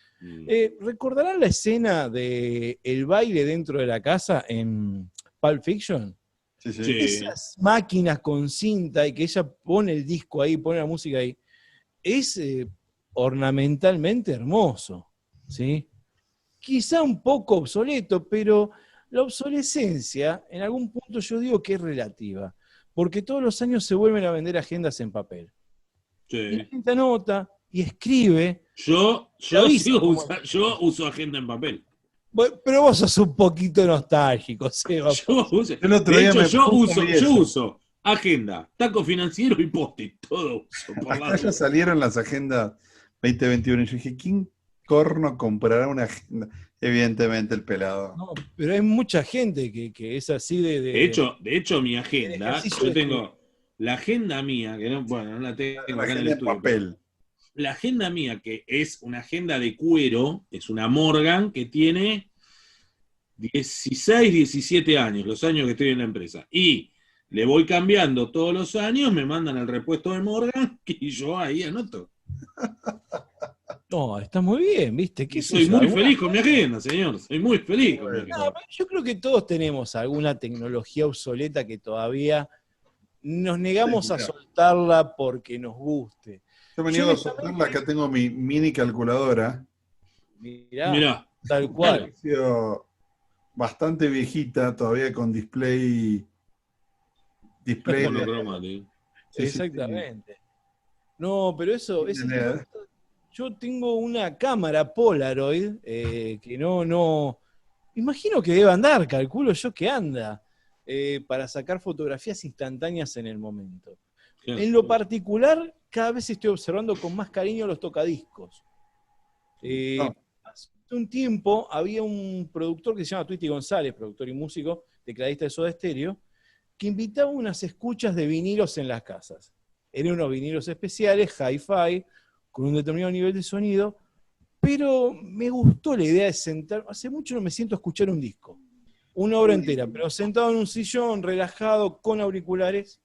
¿Recordarán la escena del baile dentro de la casa en Pulp Fiction? Sí. Esas máquinas con cinta y que ella pone el disco ahí, pone la música ahí, es ornamentalmente hermoso, ¿sí? Quizá un poco obsoleto, pero la obsolescencia, en algún punto yo digo que es relativa, porque todos los años se vuelven a vender agendas en papel. Sí. Y la gente anota y escribe. Yo uso agenda en papel. Pero vos sos un poquito nostálgico, Seba. Yo uso agenda, taco financiero y post-it, todo uso. Acá ya salieron las agendas 2021 y yo dije, ¿quién corno comprará una agenda? Evidentemente el pelado. No, pero hay mucha gente que es así de hecho, mi agenda, yo tengo la agenda mía, que no la tengo acá en el estudio. Papel. La agenda mía, que es una agenda de cuero, es una Morgan que tiene 16, 17 años, los años que estoy en la empresa. Y le voy cambiando todos los años, me mandan el repuesto de Morgan y yo ahí anoto. No, está muy bien, ¿viste? Soy muy feliz con mi agenda, señor. Soy muy feliz con mi agenda. No, yo creo que todos tenemos alguna tecnología obsoleta que todavía nos negamos a soltarla porque nos guste. Yo me niego a soltarla, acá tengo mi mini calculadora. Mirá. Tal cual. Bastante viejita, todavía con display. Exactamente. No, pero eso yo tengo una cámara Polaroid que no. Imagino que debe andar, calculo yo que anda, para sacar fotografías instantáneas en el momento. En lo particular, cada vez estoy observando con más cariño los tocadiscos. Hace un tiempo había un productor que se llama Tweety González, productor y músico, tecladista de Soda Stereo, que invitaba unas escuchas de vinilos en las casas. en unos vinilos especiales, hi-fi, con un determinado nivel de sonido, pero me gustó la idea de sentar, hace mucho no me siento a escuchar un disco, una obra entera, pero sentado en un sillón, relajado, con auriculares,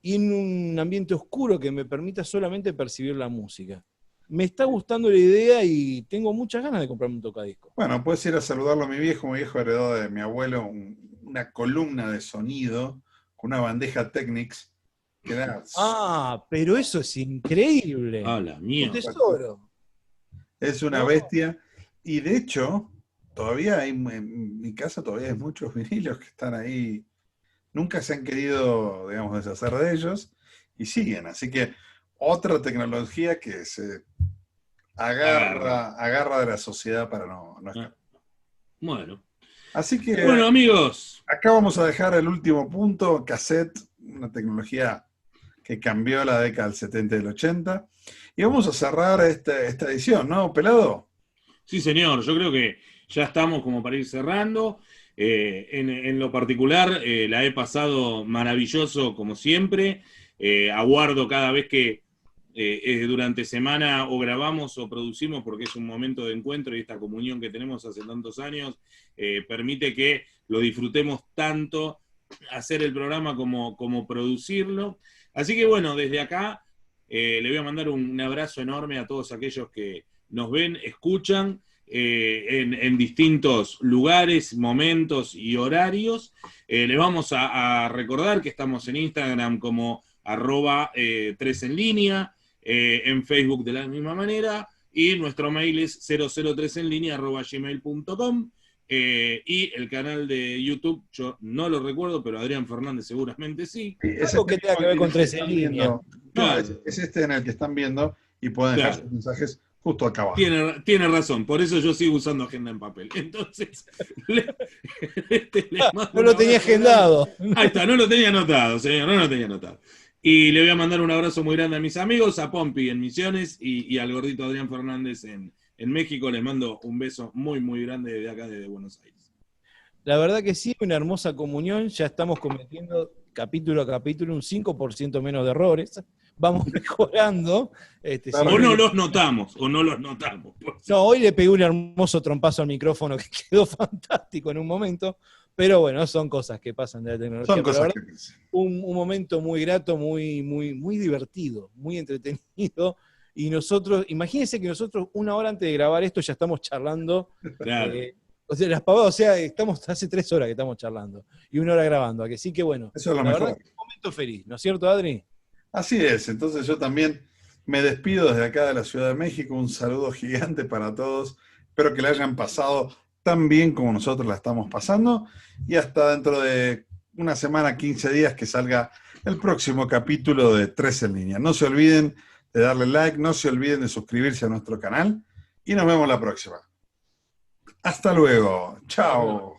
y en un ambiente oscuro que me permita solamente percibir la música. Me está gustando la idea y tengo muchas ganas de comprarme un tocadiscos. Bueno, puedes ir a saludarlo a mi viejo heredó de mi abuelo una columna de sonido con una bandeja Technics que da... Ah, pero eso es increíble. Ah, la Un mierda. tesoro. Es una bestia. Y de hecho, todavía hay, en mi casa todavía hay muchos vinilos que están ahí. Nunca se han querido, digamos, deshacer de ellos y siguen. Así que otra tecnología que se agarra de la sociedad para no escapar. Bueno. Así que, bueno, amigos, acá vamos a dejar el último punto, cassette, una tecnología que cambió la década del 70 y del 80. Y vamos a cerrar esta edición, ¿no, Pelado? sí señor, yo creo que ya estamos como para ir cerrando. En lo particular, la he pasado maravilloso como siempre. Aguardo cada vez que durante semana o grabamos o producimos, porque es un momento de encuentro y esta comunión que tenemos hace tantos años permite que lo disfrutemos tanto hacer el programa como producirlo. Así que bueno, desde acá le voy a mandar un abrazo enorme a todos aquellos que nos ven, escuchan en distintos lugares, momentos y horarios. Les vamos a recordar que estamos en Instagram como @3 en línea, en Facebook de la misma manera, y nuestro mail es 003enlinea@gmail.com. Y el canal de YouTube, yo no lo recuerdo, pero Adrián Fernández seguramente sí. Algo que tenga que ver con 3 en línea. No, Claro. es este en el que están viendo y pueden dejar Claro. sus mensajes justo acá abajo. Tiene razón, por eso yo sigo usando agenda en papel. Entonces, No lo tenía agendado. Ahí está, no lo tenía anotado, señor, no lo tenía anotado. Y le voy a mandar un abrazo muy grande a mis amigos, a Pompi en Misiones y al gordito Adrián Fernández en México. Les mando un beso muy, muy grande desde acá, desde Buenos Aires. La verdad que sí, una hermosa comunión. Ya estamos cometiendo capítulo a capítulo un 5% menos de errores. Vamos mejorando. O no los notamos. No, hoy le pegué un hermoso trompazo al micrófono que quedó fantástico en un momento. Pero bueno, son cosas que pasan de la tecnología. Son cosas que pasan. Un momento muy grato, muy, muy, muy divertido, muy entretenido. Y nosotros, imagínense que nosotros 1 hora antes de grabar esto ya estamos charlando. Claro. O sea, las pavadas, o sea, estamos hace 3 horas que estamos charlando y 1 hora grabando. Así que bueno, eso es lo la mejor. verdad que es un momento feliz, ¿no es cierto, Adri? Así es, entonces yo también me despido desde acá de la Ciudad de México. Un saludo gigante para todos. Espero que la hayan pasado tan bien como nosotros la estamos pasando. Y hasta dentro de una semana, 15 días, que salga el próximo capítulo de 3 en línea. No se olviden de darle like, no se olviden de suscribirse a nuestro canal y nos vemos la próxima. Hasta luego. Chao.